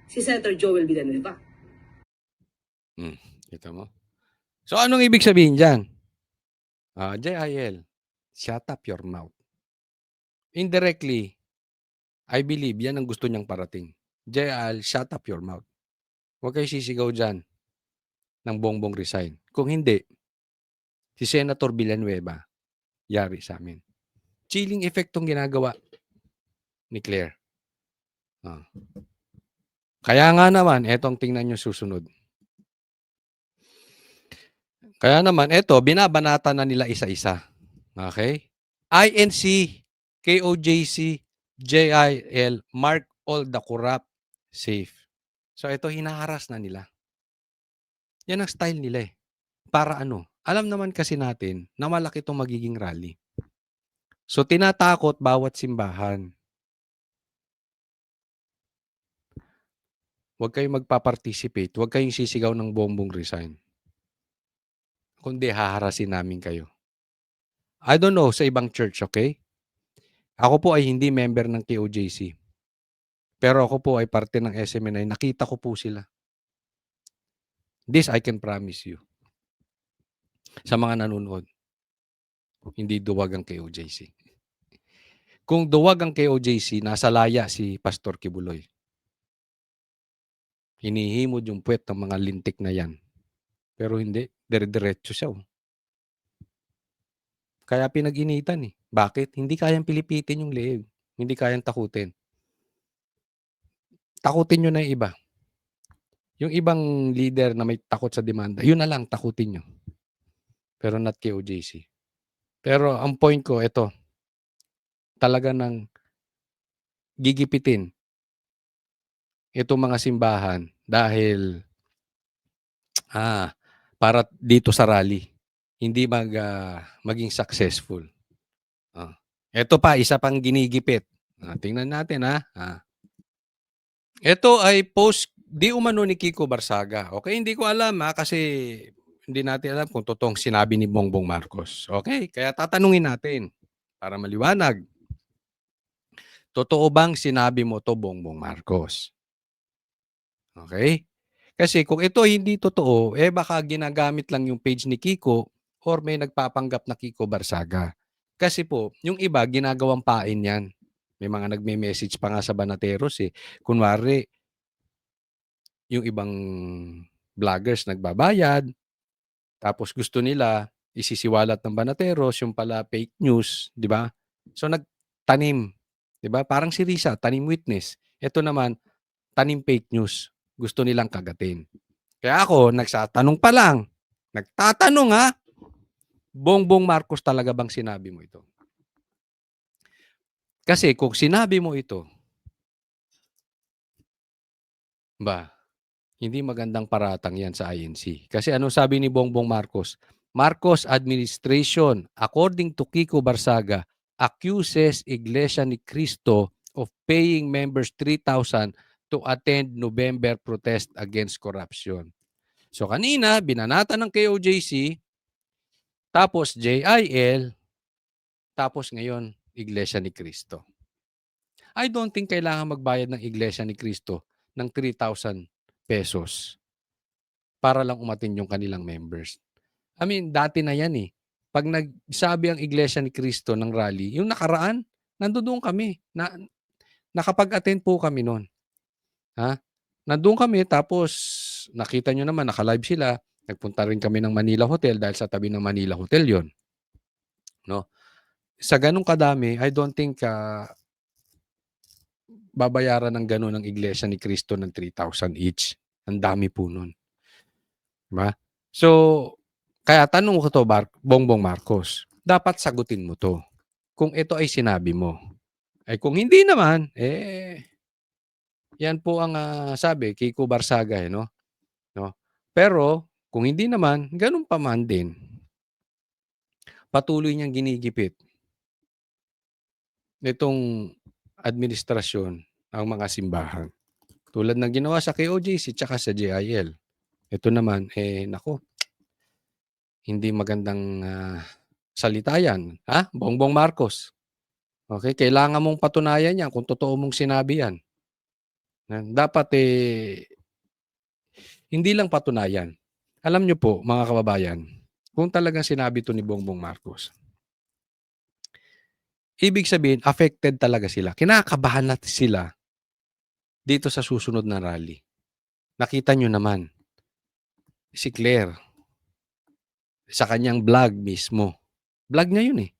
si Senator Joel Villanueva. Kita mo? So, anong ibig sabihin dyan? JIL, shut up your mouth. Indirectly, I believe yan ang gusto niyang parating. JIL, shut up your mouth. Huwag kayo sisigaw dyan ng Bongbong resign. Kung hindi, si Senator Villanueva, yari sa amin. Chilling effect tong ginagawa ni Claire. Kaya nga naman, etong tingnan nyo susunod. Kaya naman, eto, binabanata na nila isa-isa. Okay? INC, KOJC, JIL, mark all the corrupt safe. So, ito, hinaharas na nila. Yan ang style nila eh. Para ano? Alam naman kasi natin na malaki itong magiging rally. So, tinatakot bawat simbahan. huwag kayong magpa-participate, huwag kayong sisigaw ng Bongbong resign. Kundi haharasin namin kayo. I don't know sa ibang church, okay? Ako po ay hindi member ng KOJC. Pero ako po ay parte ng SMNI. Nakita ko po sila. This I can promise you. Sa mga nanonood, hindi duwag ang KOJC. Kung duwag ang KOJC, nasa laya si Pastor Kibuloy. Hinihimod yung puwet ng mga lintik na yan. Pero hindi, dire-diretso siya. Kaya pinag-initan eh. Bakit? Hindi kayang pilipitin yung leeg. Hindi kayang takutin. Takutin nyo na yung iba. Yung ibang leader na may takot sa demanda, yun na lang, takutin nyo. Pero not KOJC. Pero ang point ko, ito, talaga nang gigipitin itong mga simbahan dahil para dito sa rally, hindi maging successful. Ito pa, isa pang ginigipit. Tingnan natin Ito ay post di umano ni Kiko Barsaga. Okay, hindi ko alam kasi hindi natin alam kung totoong sinabi ni Bongbong Marcos. Okay, kaya tatanungin natin para maliwanag. Totoo bang sinabi mo to, Bongbong Marcos? Okay? Kasi kung ito hindi totoo, baka ginagamit lang yung page ni Kiko or may nagpapanggap na Kiko Barsaga. Kasi po, yung iba ginagawang pain yan. May mga nagme-message pa nga sa Banateros eh. Kunwari, yung ibang vloggers nagbabayad, tapos gusto nila isisiwalat ng Banateros, yung pala fake news, di ba? So nagtanim, di ba? Parang si Risa, tanim witness. Ito naman, tanim fake news. Gusto nilang kagatin. Kaya ako, nagtatanong pa lang. Nagtatanong Bongbong Marcos talaga bang sinabi mo ito? Kasi kung sinabi mo ito, hindi magandang paratang yan sa INC. Kasi ano sabi ni Bongbong Marcos? Marcos administration, according to Kiko Barsaga, accuses Iglesia ni Cristo of paying members 3,000 to attend November protest against corruption. So kanina, binanata ng KOJC, tapos JIL, tapos ngayon, Iglesia ni Cristo. I don't think kailangan magbayad ng Iglesia ni Cristo ng 3,000 pesos para lang umattend yung kanilang members. I mean, dati na yan eh. Pag nagsabi ang Iglesia ni Cristo ng rally, yung nakaraan, nandoon kami. Nakapag-attend po kami noon. Nandoon kami tapos nakita nyo naman, naka-live sila. Nagpunta rin kami ng Manila Hotel dahil sa tabi ng Manila Hotel yon. No? Sa ganung kadami, I don't think babayaran ng ganun ng Iglesia ni Cristo ng 3,000 each. Ang dami po nun. Diba? So, kaya tanong ko to, Bongbong Marcos, dapat sagutin mo to. Kung ito ay sinabi mo. Ay kung hindi naman, yan po ang sabi, Kiko Barsaga, no? Pero, kung hindi naman, ganun pa man din. Patuloy niyang ginigipit nitong administrasyon ang mga simbahan. Tulad ng ginawa sa KOJC tsaka sa JIL. Ito naman, nako, hindi magandang salita yan. Bongbong Marcos. Okay, kailangan mong patunayan yan kung totoo mong sinabi yan. Dapat hindi lang patunayan. Alam nyo po, mga kababayan, kung talagang sinabi to ni Bongbong Marcos, ibig sabihin, affected talaga sila. Kinakabahan natin sila dito sa susunod na rally. Nakita nyo naman, si Claire, sa kanyang vlog mismo. Vlog niya yun eh.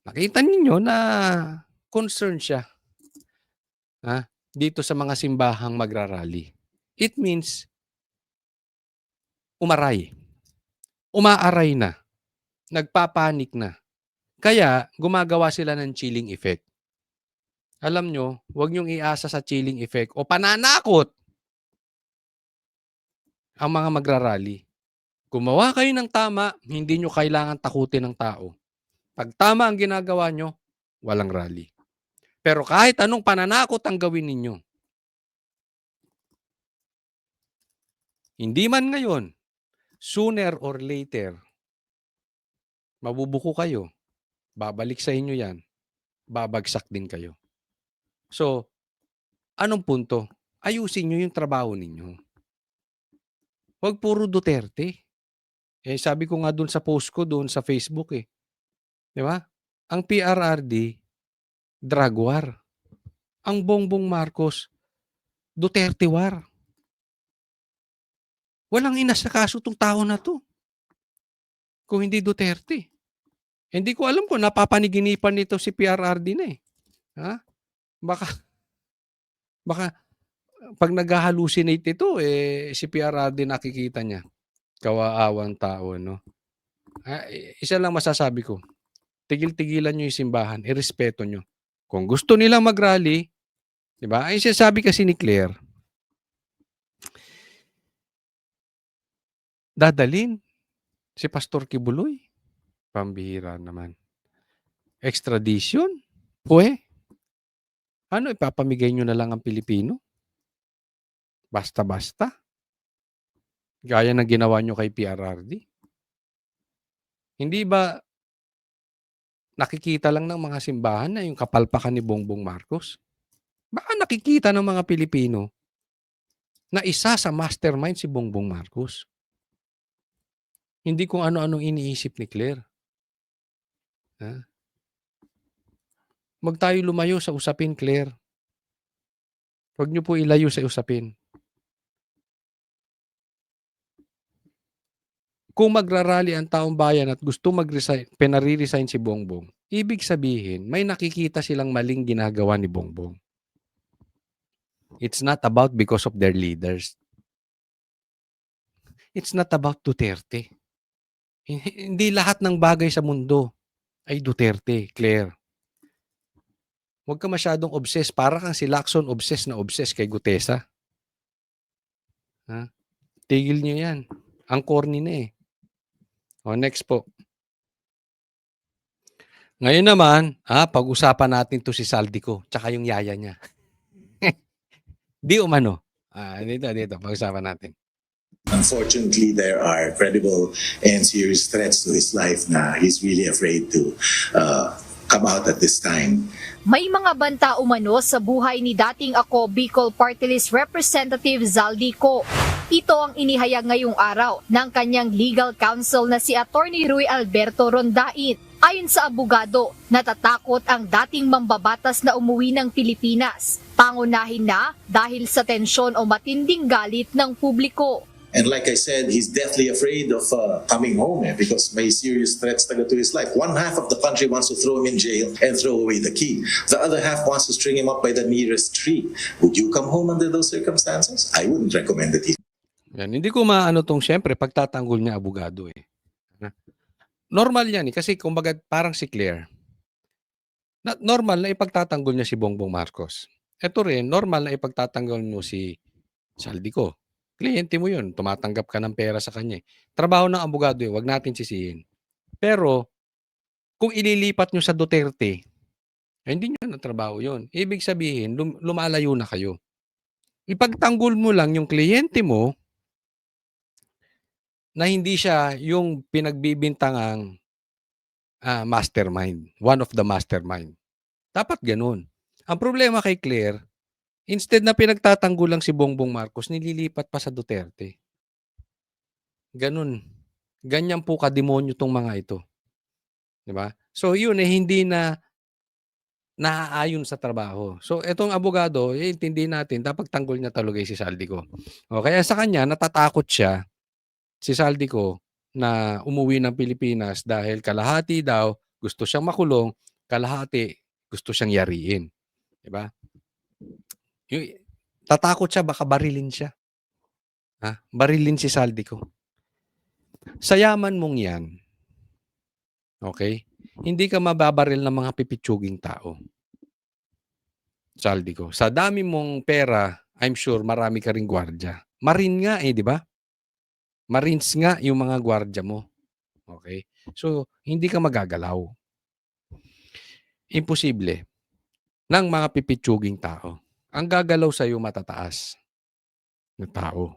Nakita ninyo na concerned siya dito sa mga simbahang magrarally. It means, umaaray na, nagpapanik na. Kaya, gumagawa sila ng chilling effect. Alam nyo, huwag nyong iasa sa chilling effect o pananakot ang mga magrarally. Gumawa kayo ng tama, hindi nyo kailangan takutin ng tao. Pag tama ang ginagawa nyo, walang rally. Pero kahit anong pananakot ang gawin ninyo, Hindi man ngayon, sooner or later, mabubuko kayo. Babalik sa inyo yan. Babagsak din kayo. So, anong punto? Ayusin nyo yung trabaho ninyo. Huwag puro Duterte. Sabi ko nga doon sa post ko doon sa Facebook eh. Di ba? Ang PRRD, drug war. Ang Bongbong Marcos, Duterte war. Walang inasakaso tong tao na to. Kung hindi Duterte. Hindi ko alam kung napapaniginipan nito si PRRD na eh. Ha? Baka pag nag-hallucinate ito, si PRRD nakikita niya. Kawaawang tao, no? Isa lang masasabi ko. Tigil-tigilan nyo yung simbahan. Irespeto nyo. Kung gusto nilang mag-rally, di ba? Ay sinasabi kasi ni Claire, dadalin si Pastor Kibuloy. Pambihira naman. Extradition? Ano, ipapamigay nyo na lang ang Pilipino? Basta-basta? Gaya ng ginawa nyo kay PRRD? Hindi ba nakikita lang ng mga simbahan na yung kapalpakan ni Bongbong Marcos? Baka nakikita ng mga Pilipino na isa sa mastermind si Bongbong Marcos. Hindi kung ano-anong iniisip ni Claire. Huwag tayo lumayo sa usapin, Claire. Huwag niyo po ilayo sa usapin. Kung magrarally ang taong bayan at gusto mag-resign, penari-resign si Bongbong, ibig sabihin, may nakikita silang maling ginagawa ni Bongbong. It's not about because of their leaders. It's not about Duterte. Hindi lahat ng bagay sa mundo ay Duterte, Claire. Huwag ka masyadong obsessed. Para kang si Lacson obsessed kay Gutesa. Tigil niyo yan. Ang corny na eh. Next po. Ngayon naman, pag-usapan natin to si Saldico tsaka yung yaya niya. Di umano. Dito, pag-usapan natin. Unfortunately, there are credible and serious threats to his life na he's really afraid to come out at this time. May mga banta umano sa buhay ni dating Ako Bicol Party List Representative Zaldico. Ito ang inihayag ngayong araw ng kanyang legal counsel na si Attorney Rui Alberto Rondain. Ayon sa abogado, natatakot ang dating mambabatas na umuwi ng Pilipinas. Pangunahin na dahil sa tensyon o matinding galit ng publiko. And like I said, he's deathly afraid of coming home because may serious threats to his life. One half of the country wants to throw him in jail and throw away the key. The other half wants to string him up by the nearest tree. Would you come home under those circumstances? I wouldn't recommend it. Yan, hindi ko maano tong siyempre pagtatanggol niya abogado eh. Normal yan eh, kasi kumbaga parang si Claire. Normal na ipagtatanggol niya si Bongbong Marcos. Ito rin, normal na ipagtatanggol mo si Saldico. Kliyente mo yun, tumatanggap ka ng pera sa kanya. Trabaho ng abogado yun, wag natin sisihin. Pero, kung ililipat nyo sa Duterte, hindi nyo na trabaho yun. Ibig sabihin, lumalayo na kayo. Ipagtanggol mo lang yung kliyente mo na hindi siya yung pinagbibintangang mastermind, one of the mastermind. Dapat ganun. Ang problema kay Claire, instead na pinagtatanggol lang si Bongbong Marcos, nililipat pa sa Duterte. Ganun. Ganyan po kademonyo tong mga ito. Diba? So yun hindi na naaayon sa trabaho. So etong abogado, intindi natin, dapat tanggol niya talaga si Saldico. Kaya sa kanya, natatakot siya, si Saldico, na umuwi ng Pilipinas dahil kalahati daw gusto siyang makulong, kalahati gusto siyang yariin. Diba? Tatakot siya, baka barilin siya. Barilin si Saldico. Sa yaman mong yan, okay, hindi ka mababaril ng mga pipitsuging tao. Saldico. Sa dami mong pera, I'm sure marami ka ring gwardya. Marine nga di ba? Marines nga yung mga gwardya mo. Okay? So, hindi ka magagalaw. Imposible ng mga pipitsuging tao. Ang gagalaw sa'yo matataas na tao.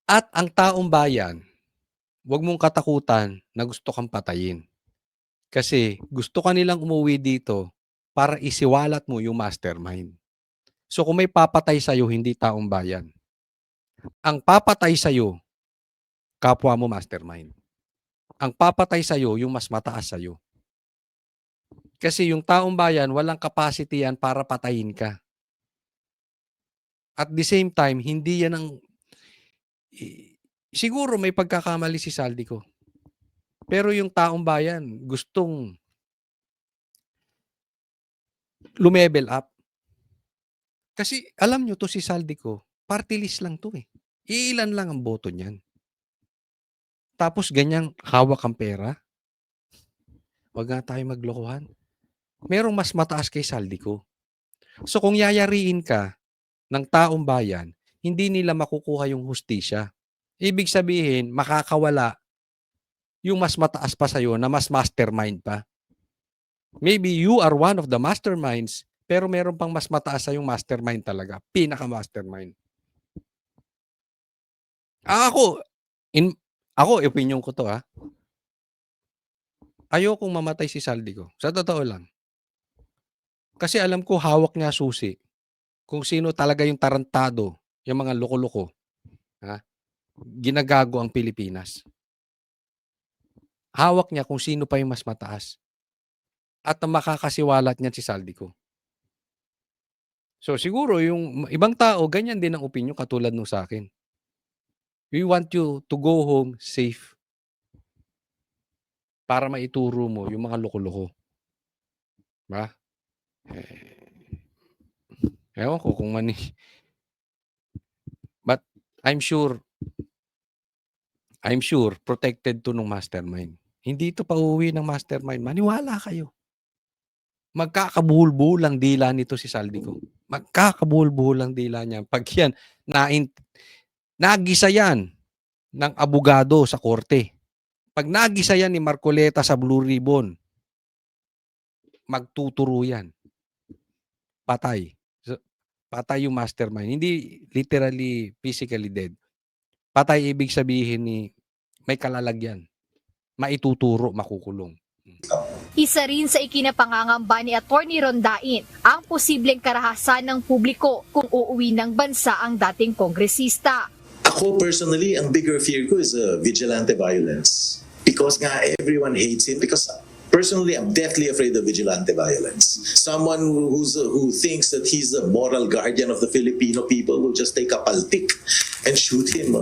At ang taong bayan, huwag mong katakutan na gusto kang patayin. Kasi gusto ka nilang umuwi dito para isiwalat mo yung mastermind. So kung may papatay sa'yo, hindi taong bayan. Ang papatay sa'yo, kapwa mo mastermind. Ang papatay sa'yo, yung mas mataas sa'yo. Kasi yung taong bayan, walang capacity yan para patayin ka. At the same time, hindi yan ang... Siguro may pagkakamali si Saldico. Pero yung taong bayan, gustong lumevel up. Kasi alam nyo to si Saldico, party list lang to eh. Iilan lang ang boto niyan. Tapos ganyang hawak ang pera. Huwag nga tayo maglokohan. Merong mas mataas kay Saldico. So kung yayariin ka ng taong bayan, hindi nila makukuha yung hustisya. Ibig sabihin, makakawala yung mas mataas pa sa'yo na mas mastermind pa. Maybe you are one of the masterminds, pero meron pang mas mataas sa yung mastermind talaga. Pinaka-mastermind. Ako, opinion ko to ha. Ayokong mamatay si Saldico. Sa totoo lang. Kasi alam ko hawak niya susi. Kung sino talaga yung tarantado, yung mga loko-loko. Ha? Ginagago ang Pilipinas. Hawak niya kung sino pa yung mas mataas. At ang makakasiwalat niyan si Saldico. So siguro yung ibang tao, ganyan din ang opinion katulad nung sa akin. We want you to go home safe. Para maituro mo yung mga loko-loko. Ba? Ewan ko kung mani. But I'm sure protected to nung mastermind. Hindi ito pauwi ng mastermind. Maniwala kayo. Magkakabuhol-buhol ang dila nito si Saldico. Magkakabuhol-buhol ang dila niya. Pag yan, nagisa yan ng abogado sa korte. Pag nagisa yan ni Marcoleta sa Blue Ribbon, magtuturo yan. Patay. So, patay yung mastermind. Hindi literally, physically dead. Patay ibig sabihin ni may kalalagyan. Maituturo, makukulong. Isa rin sa ikinapangangamba ni Atty. Rondain ang posibleng karahasan ng publiko kung uuwi ng bansa ang dating kongresista. Ako personally, ang bigger fear ko is vigilante violence. Because nga everyone hates him. Because personally, I'm deathly afraid of vigilante violence. Someone who thinks that he's the moral guardian of the Filipino people will just take a paltik and shoot him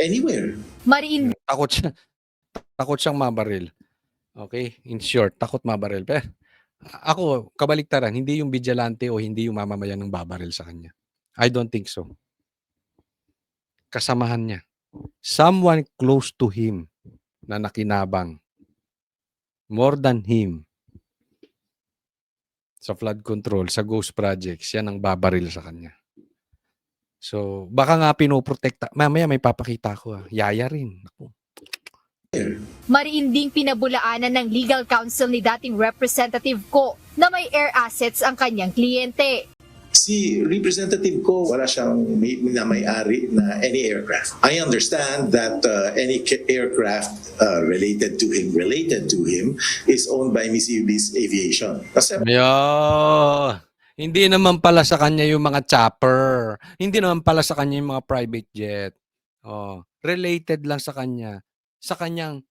anywhere. Mariin Takot siyang mabaril. Okay? In short, takot mabaril. Pero ako, kabaliktaran, hindi yung vigilante o hindi yung mamamayan ng babaril sa kanya. I don't think so. Kasamahan niya. Someone close to him na nakinabang. More than him. Sa flood control, sa ghost projects, yan ang babaril sa kanya. So, baka nga pinoprotekta. Mamaya may papakita ko. Yaya rin. Ako. Mariin ding pinabulaanan ng legal counsel ni dating Representative Ko na may air assets ang kanyang kliyente. Si Representative Ko, wala siyang may-ari na any aircraft. I understand that any aircraft related to him is owned by Mitsubishi Aviation. Kasi Hindi naman pala sa kanya yung mga chopper. Hindi naman pala sa kanya yung mga private jet. Related lang sa kanya. Sa kanyang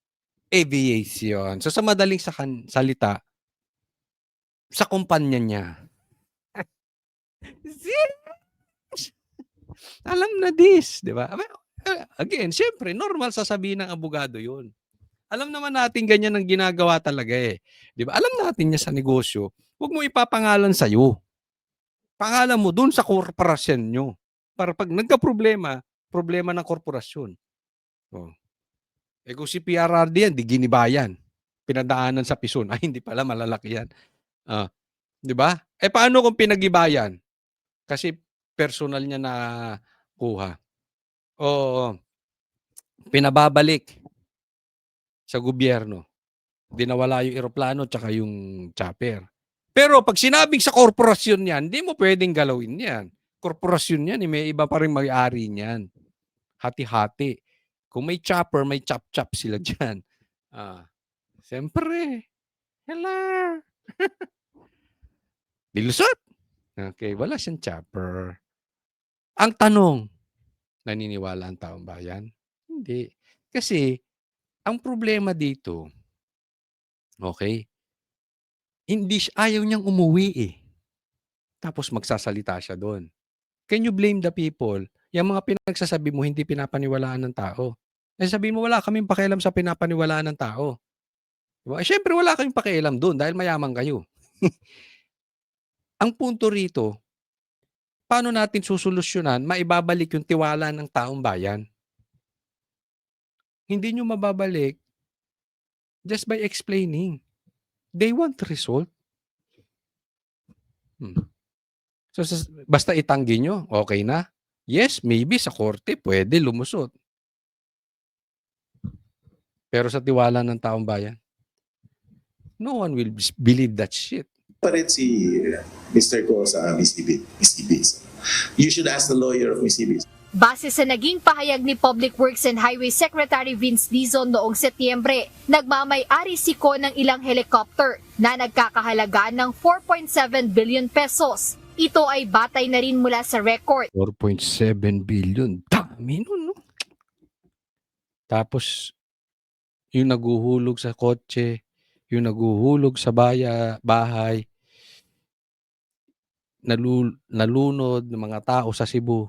aviation. So sa madaling salita, sa kumpanya niya. Alam na this, di ba? Again, syempre, normal sasabihin ng abogado yun. Alam naman natin ganyan ang ginagawa talaga eh. Di ba? Alam natin niya sa negosyo. Huwag mo ipapangalan sa'yo. Pangalan mo dun sa korporasyon nyo. Para pag nagka-problema, problema ng korporasyon. Kung si PRRD yan, di ginibayan. Pinadaanan sa pison. Ay, hindi pala, malalaki yan. Di ba? Paano kung pinagibayan? Kasi personal niya na kuha. O pinababalik sa gobyerno. Dinawala yung eroplano tsaka yung chopper. Pero pag sinabing sa korporasyon yan, hindi mo pwedeng galawin yan. korporasyon yan, eh, may iba pa ring may-ari niyan. Hati-hati. Kung may chopper, may chop-chop sila diyan. Siyempre, hello. Nilusot. Okay, wala siyang chopper. Ang tanong, naniniwala ang taong bayan? Hindi. Kasi, ang problema dito, okay, ayaw niyang umuwi eh. Tapos magsasalita siya doon. Can you blame the people? Yung mga pinagsasabi mo, hindi pinapaniwalaan ng tao. Eh sabihin mo, wala kaming pakialam sa pinapaniwalaan ng tao. Diba? Eh, syempre, wala kaming pakialam doon dahil mayaman kayo. Ang punto rito, paano natin susolusyonan, maibabalik yung tiwala ng taong bayan? Hindi nyo mababalik just by explaining. They want result. So, basta itanggi nyo, okay na? Yes, maybe sa korte, pwede lumusot. Pero sa tiwala ng taong bayan, no one will believe that shit. Pa rin si Mr. Ko sa Miss Ibis. You should ask the lawyer of Miss Ibis. Base sa naging pahayag ni Public Works and Highway Secretary Vince Dizon noong Setyembre, nagmamay-ari si Ko ng ilang helicopter na nagkakahalagaan ng 4.7 billion pesos. Ito ay batay na rin mula sa record 4.7 billion. Dami nun, no? Tapos, yung naguhulog sa kotse, yung naguhulog sa bahay, nalunod ng mga tao sa Cebu.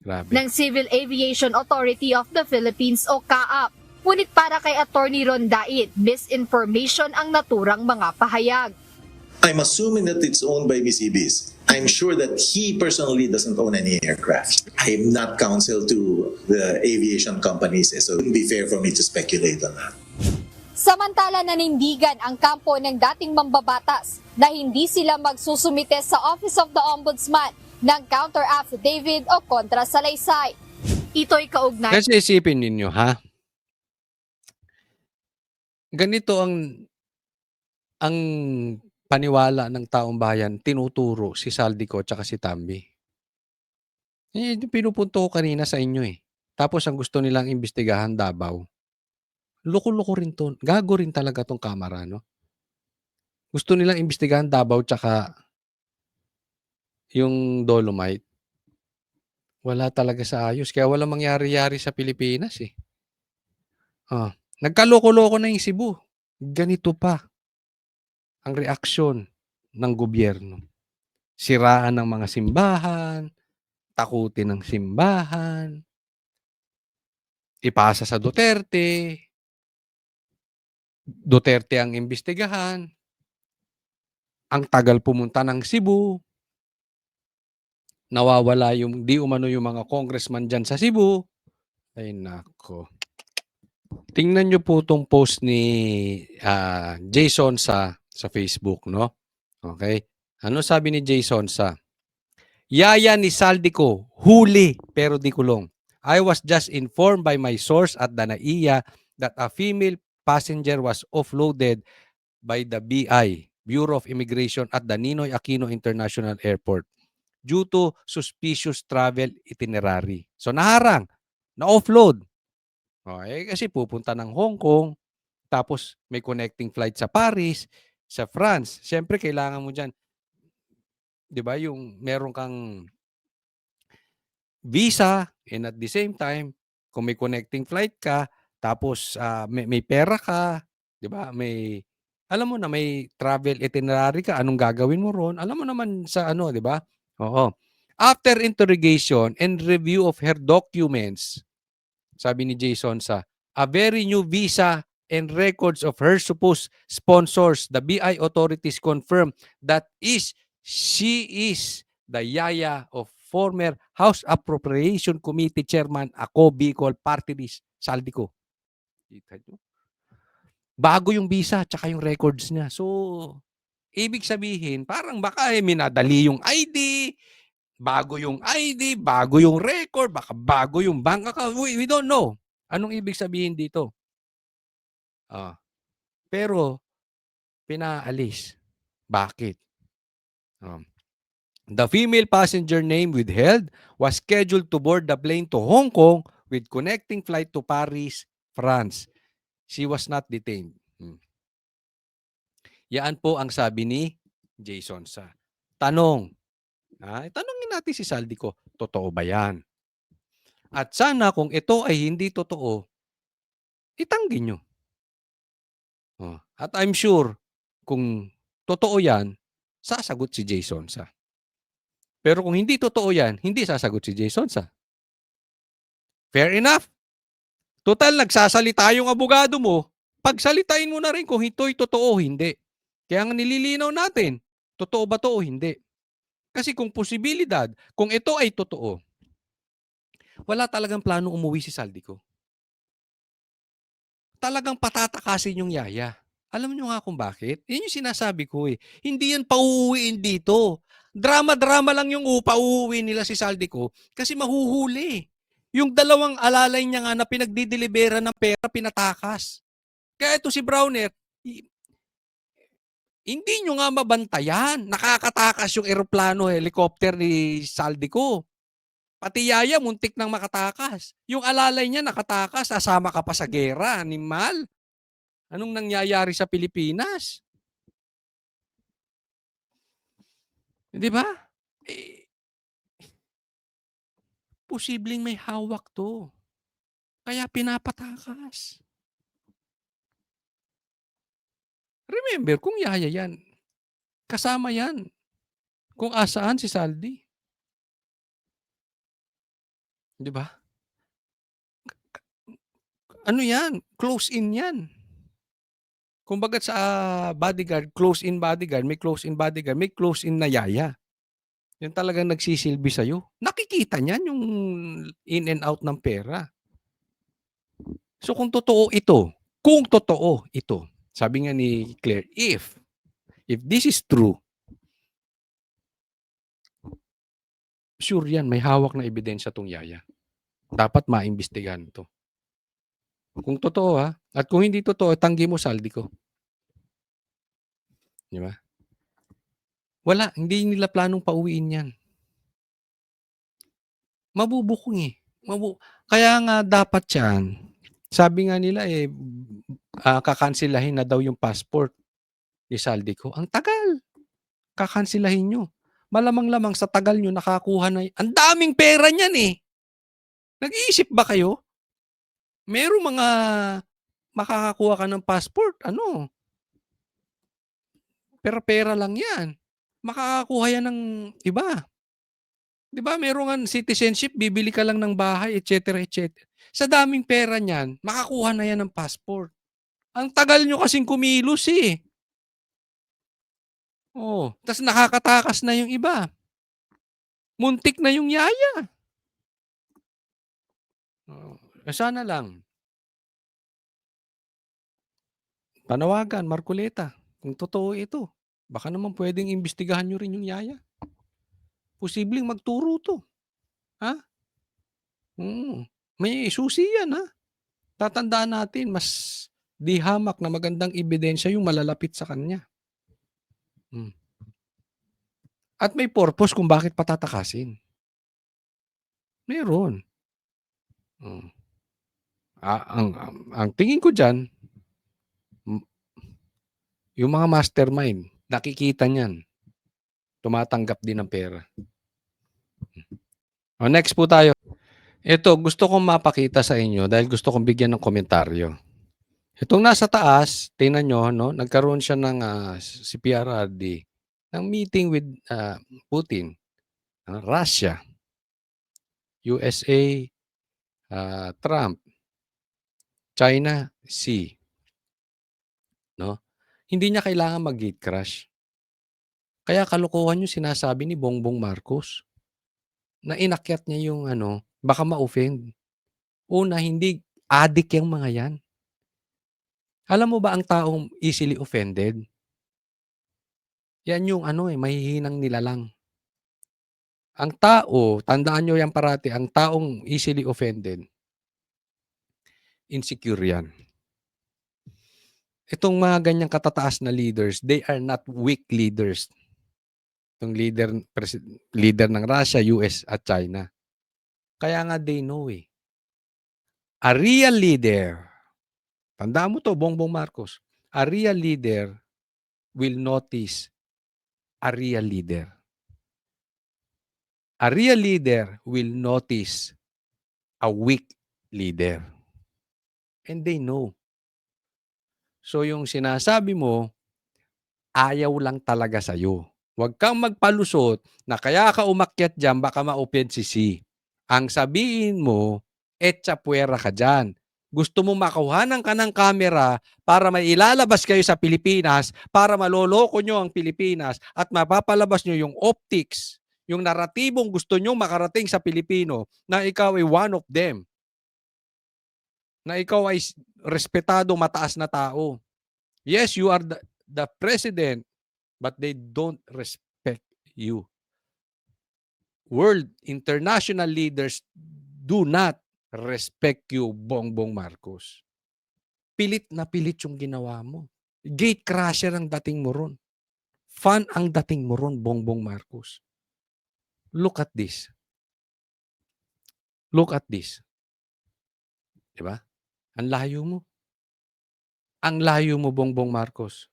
Grabe. ng Civil Aviation Authority of the Philippines o CAAP. Ngunit para kay Attorney Rondait, misinformation ang naturang mga pahayag. I'm assuming that it's owned by Miss Ibis. I'm sure that he personally doesn't own any aircraft. I am not counsel to the aviation companies, so it wouldn't be fair for me to speculate on that. Samantala nanindigan ang kampo ng dating mambabatas na hindi sila magsusumite sa Office of the Ombudsman ng counter affidavit o kontra salaysay. Ito'y kaugnay Kasi isipin ninyo, ha? Ganito ang paniwala ng taong bayan, tinuturo si Saldico at si Tambi. Eh, pinupunto ko kanina sa inyo eh. Tapos ang gusto nilang imbestigahan Davao. Loko-loko rin to. Gago rin talaga tong kamera, no? Gusto nilang imbestigahan Davao tsaka yung Dolomite. Wala talaga sa ayos. Kaya walang mangyari-yari sa Pilipinas eh. Nagkaloko-loko na yung Cebu. Ganito pa ang reaksyon ng gobyerno. Siraan ng mga simbahan, takutin ng simbahan, ipasa sa Duterte, Duterte ang imbestigahan, ang tagal pumunta ng Cebu, nawawala yung di umano yung mga congressman dyan sa Cebu. Ay nako. Tingnan nyo po itong post ni Jason sa Facebook, no? Okay? Ano sabi ni Jason sa? Yaya ni Saldico, huli pero di kulong. I was just informed by my source at the NAIA that a female passenger was offloaded by the BI, Bureau of Immigration at the Ninoy Aquino International Airport due to suspicious travel itinerary. So naharang, na-offload. Okay, kasi pupunta ng Hong Kong, tapos may connecting flight sa Paris, sa France. Siyempre, kailangan mo dyan, di ba, yung meron kang visa and at the same time, kung may connecting flight ka, tapos may pera ka, di ba, alam mo na may travel itinerary ka, anong gagawin mo ron? Alam mo naman sa ano, di ba? Oo. After interrogation and review of her documents, sabi ni Jason sa a very new visa and records of her supposed sponsors, the BI authorities confirm that she is the yaya of former House Appropriation Committee Chairman Ako Bicol Party List Saldico. Bago yung visa tsaka yung records niya. So, ibig sabihin, parang baka minadali yung ID, bago yung ID, bago yung record, baka bago yung bank account. We don't know. Anong ibig sabihin dito? Pero, pinaalis. Bakit? The female passenger name withheld was scheduled to board the plane to Hong Kong with connecting flight to Paris, France. She was not detained. Yan po ang sabi ni Jason sa. Tanong, tanongin natin si Saldico, totoo ba yan? At sana kung ito ay hindi totoo, itanggi nyo. At I'm sure, kung totoo yan, sasagot si Jason sa. Pero kung hindi totoo yan, hindi sasagot si Jason sa. Fair enough. Total, nagsasalita yung abogado mo, pagsalitain mo na rin kung ito'y totoo o hindi. Kaya nga nililinaw natin, totoo ba to o hindi. Kasi kung posibilidad, kung ito ay totoo, wala talagang plano umuwi si Saldico. Talagang patatakasin yung yaya. Alam niyo nga kung bakit? Yan yung sinasabi ko eh. Hindi yan pauuwiin dito. Drama-drama lang yung pauuwi nila si Saldico kasi mahuhuli. Yung dalawang alalay niya nga na pinagdidelibera ng pera, pinatakas. Kaya ito si Browner, hindi nyo nga mabantayan. Nakakatakas yung eroplano, helicopter ni Saldico. Pati yaya, muntik nang makatakas. Yung alalay niya nakatakas, asama ka pa sa gera, animal. Anong nangyayari sa Pilipinas? Di ba? Posibleng may hawak to. Kaya pinapatakas. Remember, kung yaya yan, kasama yan. Kung asaan si Saldi. Di ba? Ano yan? Close in yan. Kumbaga sa bodyguard, close-in bodyguard, may close-in bodyguard, may close-in na yaya. Yan talagang nagsisilbi sa'yo. Nakikita niyan yung in and out ng pera. So kung totoo ito, sabi nga ni Claire, if this is true, sure yan, may hawak na ebidensya tong yaya. Dapat maimbestigahan ito. Kung totoo at kung hindi totoo, tanggi mo Saldico. Di ba? Wala, hindi nila planong pauwiin yan. Mabubukong eh. Kaya nga dapat yan, sabi nga nila kakansilahin na daw yung passport ni Saldico. Ang tagal. Kakansilahin nyo. Malamang-lamang sa tagal nyo nakakuha na. Ang daming pera niyan eh. Nag-iisip ba kayo? Merong mga makakakuha ka ng passport. Pera-pera lang yan. Makakakuha yan ng iba. Di ba? Merong citizenship, bibili ka lang ng bahay, etc. etc. Sa daming pera niyan, makakuha na yan ng passport. Ang tagal nyo kasing kumilos eh. Tas nakakatakas na yung iba. Muntik na yung yaya. Sana lang. Panawagan, Marcoleta, kung totoo ito, baka naman pwedeng imbestigahan nyo rin yung yaya. Posibleng magturo to. May susi yan Tatandaan natin, mas di hamak na magandang ebidensya yung malalapit sa kanya. At may purpose kung bakit patatakasin. Meron. Ang tingin ko dyan, yung mga mastermind, nakikita niyan. Tumatanggap din ng pera. Next po tayo. Ito, gusto kong mapakita sa inyo dahil gusto kong bigyan ng komentaryo. Itong nasa taas, tingnan nyo, nagkaroon siya ng si PRRD ng meeting with Putin, Russia, USA, Trump, China, Xi. Hindi niya kailangan mag-gate crash. Kaya kalokohan yung sinasabi ni Bongbong Marcos na inakyat niya yung baka ma-offend. Una, hindi addict yung mga yan. Alam mo ba ang taong easily offended? Yan yung mahihinang nilalang. Ang tao, tandaan nyo yan parati, ang taong easily offended, insecure yan. Itong mga ganyang katataas na leaders, they are not weak leaders. Yung leader ng Russia, US at China. Kaya nga they know eh. A real leader, tandaan mo to, Bongbong Marcos, a real leader will notice a real leader. A real leader will notice a weak leader. And they know. So yung sinasabi mo, ayaw lang talaga sa'yo. Huwag kang magpalusot na kaya ka umakyat dyan, baka ma-open si C. Ang sabihin mo, etsa puwera ka dyan. Gusto mo makuhanan ka ng kamera para may ilalabas kayo sa Pilipinas, para maloloko nyo ang Pilipinas at mapapalabas nyo yung optics, yung naratibong gusto nyo makarating sa Pilipino na ikaw ay one of them. Na ikaw ay respetado, mataas na tao. Yes, you are the president, but they don't respect you. World international leaders do not respect you, Bongbong Marcos. Pilit na pilit yung ginawa mo. Gate crasher ang dating mo ron. Fun ang dating mo ron, Bongbong Marcos. Look at this. Look at this. Diba? Ang layo mo. Ang layo mo, Bongbong Marcos.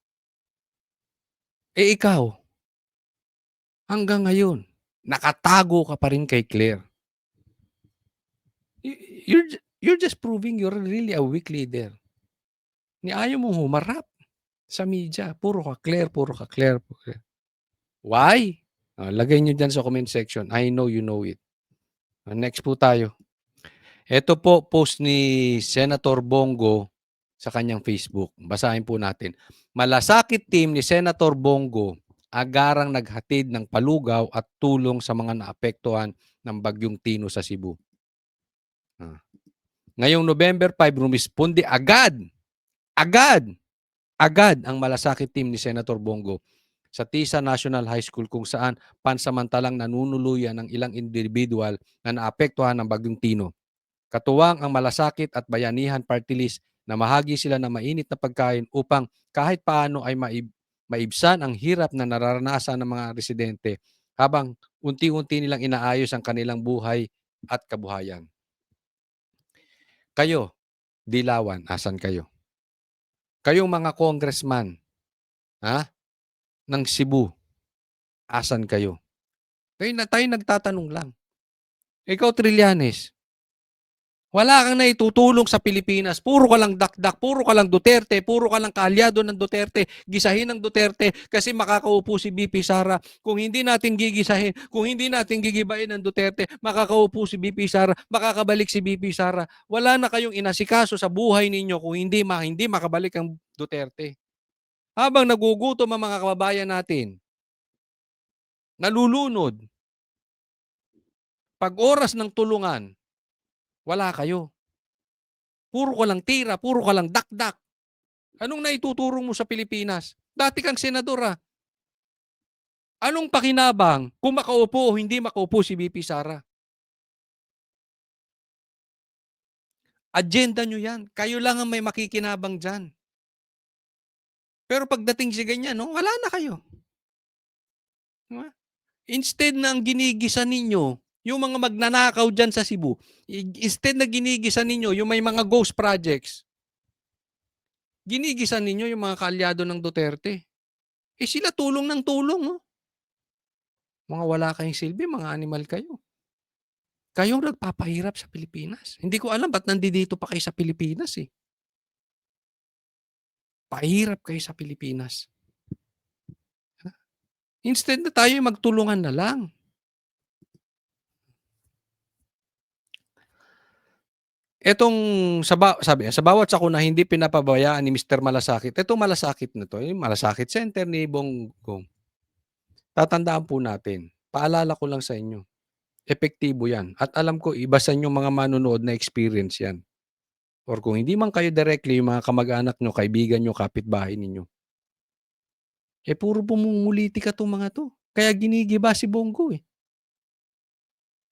Eh ikaw, hanggang ngayon, nakatago ka pa rin kay Claire. You're just proving you're really a weak leader. Ni ayaw mo humarap sa media. Puro ka Claire, puro ka Claire. Why? Lagay nyo dyan sa comment section. I know you know it. Next po tayo. Ito po post ni Senator Bongo sa kanyang Facebook. Basahin po natin. Malasakit team ni Senator Bongo agarang naghatid ng palugaw at tulong sa mga naapektuhan ng Bagyong Tino sa Cebu. Ngayong November 5, rumisponde agad ang malasakit team ni Senator Bongo sa Tisa National High School kung saan pansamantalang nanunuluyan ng ilang individual na naapektuhan ng Bagyong Tino. Katuwang ang malasakit at bayanihan party list na mahagi sila ng mainit na pagkain upang kahit paano ay maibsan ang hirap na nararanasan ng mga residente habang unti-unti nilang inaayos ang kanilang buhay at kabuhayan. Kayo, Dilawan, asan kayo? Kayong mga congressman ng Cebu, asan kayo? Tayo nagtatanong lang. Ikaw, Trillanes, wala kang naitutulong sa Pilipinas. Puro ka lang dakdak, puro ka lang Duterte, puro ka lang kaalyado ng Duterte, gisahin ng Duterte kasi makakaupo si BP Sara. Kung hindi natin gigisahin, kung hindi natin gigibain ng Duterte, makakaupo si BP Sara, makakabalik si BP Sara. Wala na kayong inasikaso sa buhay ninyo kung hindi makabalik ang Duterte. Habang nagugutom ang mga kababayan natin, nalulunod, pag oras ng tulungan, wala kayo. Puro ka lang tira, puro ka lang dakdak. Anong naituturo mo sa Pilipinas? Dati kang senador. Anong pakinabang kung makaupo o hindi makaupo si BP Sara? Agenda nyo yan. Kayo lang ang may makikinabang dyan. Pero pagdating si ganyan, wala na kayo. Instead na ang ginigisa ninyo, yung mga magnanakaw dyan sa Cebu, instead na ginigisa ninyo yung may mga ghost projects, ginigisa ninyo yung mga kaalyado ng Duterte. Sila tulong ng tulong. Mga wala kayong silbi, mga animal kayo. Kayong nagpapahirap sa Pilipinas. Hindi ko alam ba't nandito pa kayo sa Pilipinas . Pahirap kayo sa Pilipinas. Instead na tayo magtulungan na lang. Etong sa bawat sakuna hindi pinapabayaan ni Mr. Malasakit. Etong Malasakit na to, yung Malasakit Center ni Bongbong. Tatandaan po natin. Paalala ko lang sa inyo. Epektibo yan. At alam ko, iba sa inyo mga manonood na experience yan. Or kung hindi man kayo directly, yung mga kamag-anak nyo, kaibigan nyo, kapitbahay ninyo. Puro pumunguliti ka itong mga to. Kaya ginigiba si Bongo .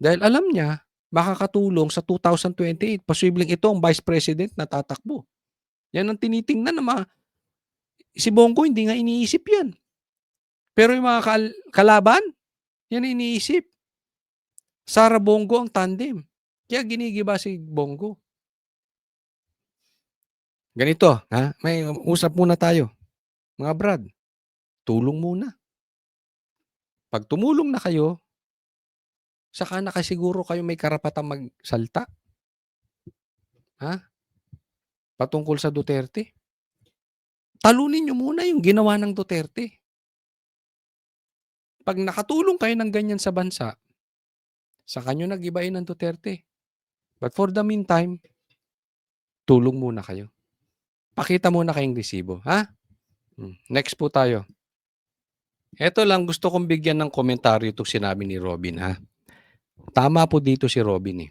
Dahil alam niya, makakatulong sa 2028. Posibleng ito ang vice president na tatakbo. Yan ang tinitingnan na si Bongo, hindi nga iniisip yan. Pero yung mga kalaban, yan ang iniisip. Sara Bongo ang tandem. Kaya ginigiba si Bongo. Ganito, ha? May usap muna tayo. Mga brad, tulong muna. Pag tumulong na kayo, saka nakasiguro kayo may karapatang magsalta. Ha? Patungkol sa Duterte. Talunin nyo muna yung ginawa ng Duterte. Pag nakatulong kayo ng ganyan sa bansa, saka nyo nag-ibain ng Duterte. But for the meantime, tulong muna kayo. Pakita muna kayong resibo. Ha? Next po tayo. Ito lang, gusto kong bigyan ng komentaryo itong sinabi ni Robin. Ha? Tama po dito si Robin.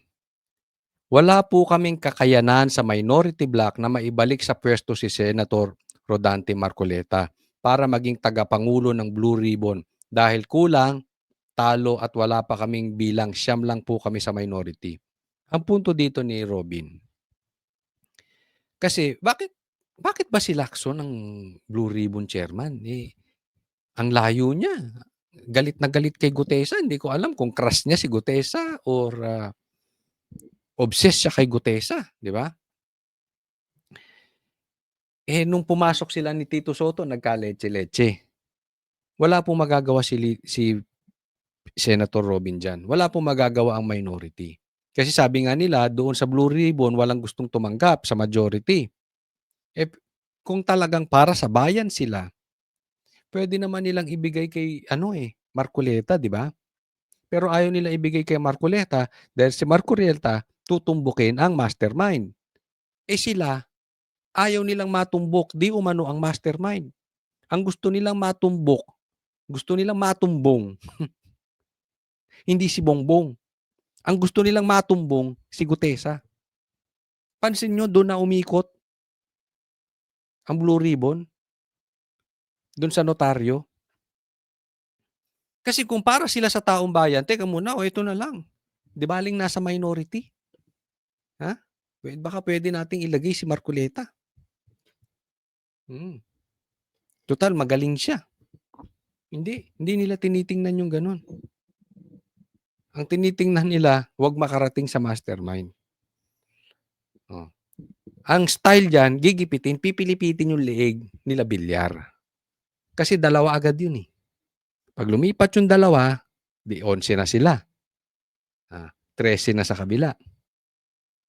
Wala po kaming kakayanan sa minority bloc na maibalik sa pwesto si Senator Rodante Marcoleta para maging tagapangulo ng Blue Ribbon dahil kulang, talo at wala pa kaming bilang, siyam lang po kami sa minority. Ang punto dito ni Robin, kasi bakit ba si Lacson ang Blue Ribbon chairman? Ang layo niya. Galit na galit kay Gutesa. Hindi ko alam kung crush niya si Gutesa or obsessed siya kay Gutesa. Di ba? Nung pumasok sila ni Tito Soto, nagka-leche-leche. Wala pong magagawa si Senator Robin dyan. Wala pong magagawa ang minority. Kasi sabi nga nila, doon sa Blue Ribbon, walang gustong tumanggap sa majority. Kung talagang para sa bayan sila, pwede naman nilang ibigay kay Marcoleta, di ba? Pero ayaw nila ibigay kay Marcoleta dahil si Marcoleta tutumbukin ang mastermind. Sila, ayaw nilang matumbok, di umano ang mastermind. Ang gusto nilang matumbok, gusto nilang matumbong. Hindi si Bongbong. Ang gusto nilang matumbong, si Gutesa. Pansin nyo, doon na umikot ang Blue Ribbon. Doon sa notaryo. Kasi kung para sila sa taong bayan, teka muna, ito na lang. Di baling nasa minority? Ha? Baka pwede nating ilagay si Marcoleta. Total, magaling siya. Hindi nila tinitingnan yung ganun. Ang tinitingnan nila, huwag makarating sa mastermind. Ang style dyan, gigipitin, pipilipitin yung leeg nila Bilyar. Kasi dalawa agad yun . Pag lumipat yung dalawa, di 11 na sila. 13 na sa kabila.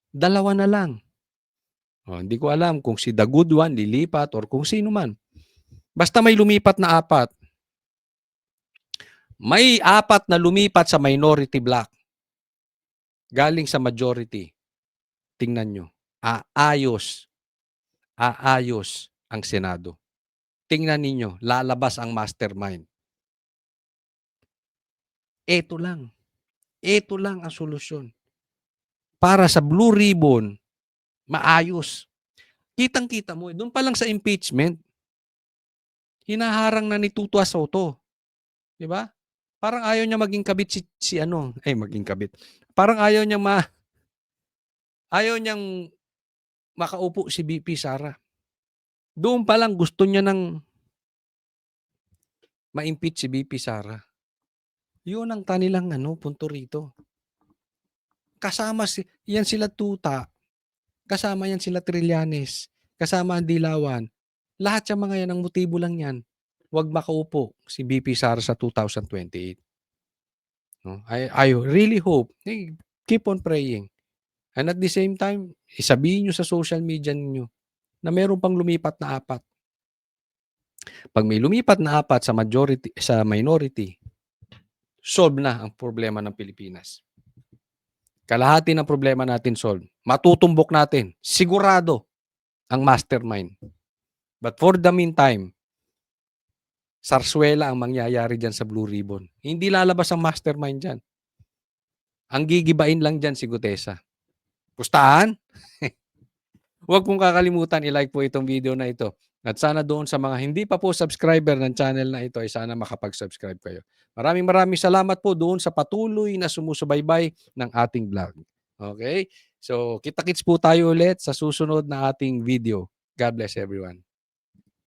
Dalawa na lang. Hindi ko alam kung si The Good One lilipat or kung sino man. Basta may lumipat na 4. May 4 na lumipat sa minority bloc. Galing sa majority. Tingnan nyo. Aayos ang Senado. Tingnan ninyo, lalabas ang mastermind. Ito lang ang solusyon. Para sa Blue Ribbon, maayos. Kitang-kita mo, doon pa lang sa impeachment, hinaharang na ni Tutua Soto. Di ba? Parang ayaw niya maging kabit maging kabit. Parang ayaw niyang makaupo si BP Sara. Doon pa lang gusto niya nang ma-impeach si BP Sara. Yun ang kanilang punto rito. Kasama yan sila Tuta. Kasama yan sila Trillanes. Kasama ang Dilawan. Lahat yung mga yan, ang motibo lang yan. Huwag makaupo si BP Sara sa 2028. I really hope. Keep on praying. And at the same time, isabihin nyo sa social media ninyo na meron pang lumipat na 4. Pag may lumipat na 4 sa minority, solve na ang problema ng Pilipinas. Kalahati ng problema natin solve. Matutumbok natin. Sigurado ang mastermind. But for the meantime, sarswela ang mangyayari dyan sa Blue Ribbon. Hindi lalabas ang mastermind dyan. Ang gigibain lang dyan si Gutesa. Pustahan? Huwag pong kakalimutan i-like po itong video na ito. At sana doon sa mga hindi pa po subscriber ng channel na ito ay sana makapag-subscribe kayo. Maraming salamat po doon sa patuloy na sumusubaybay ng ating vlog. Okay? So, kita-kits po tayo ulit sa susunod na ating video. God bless everyone.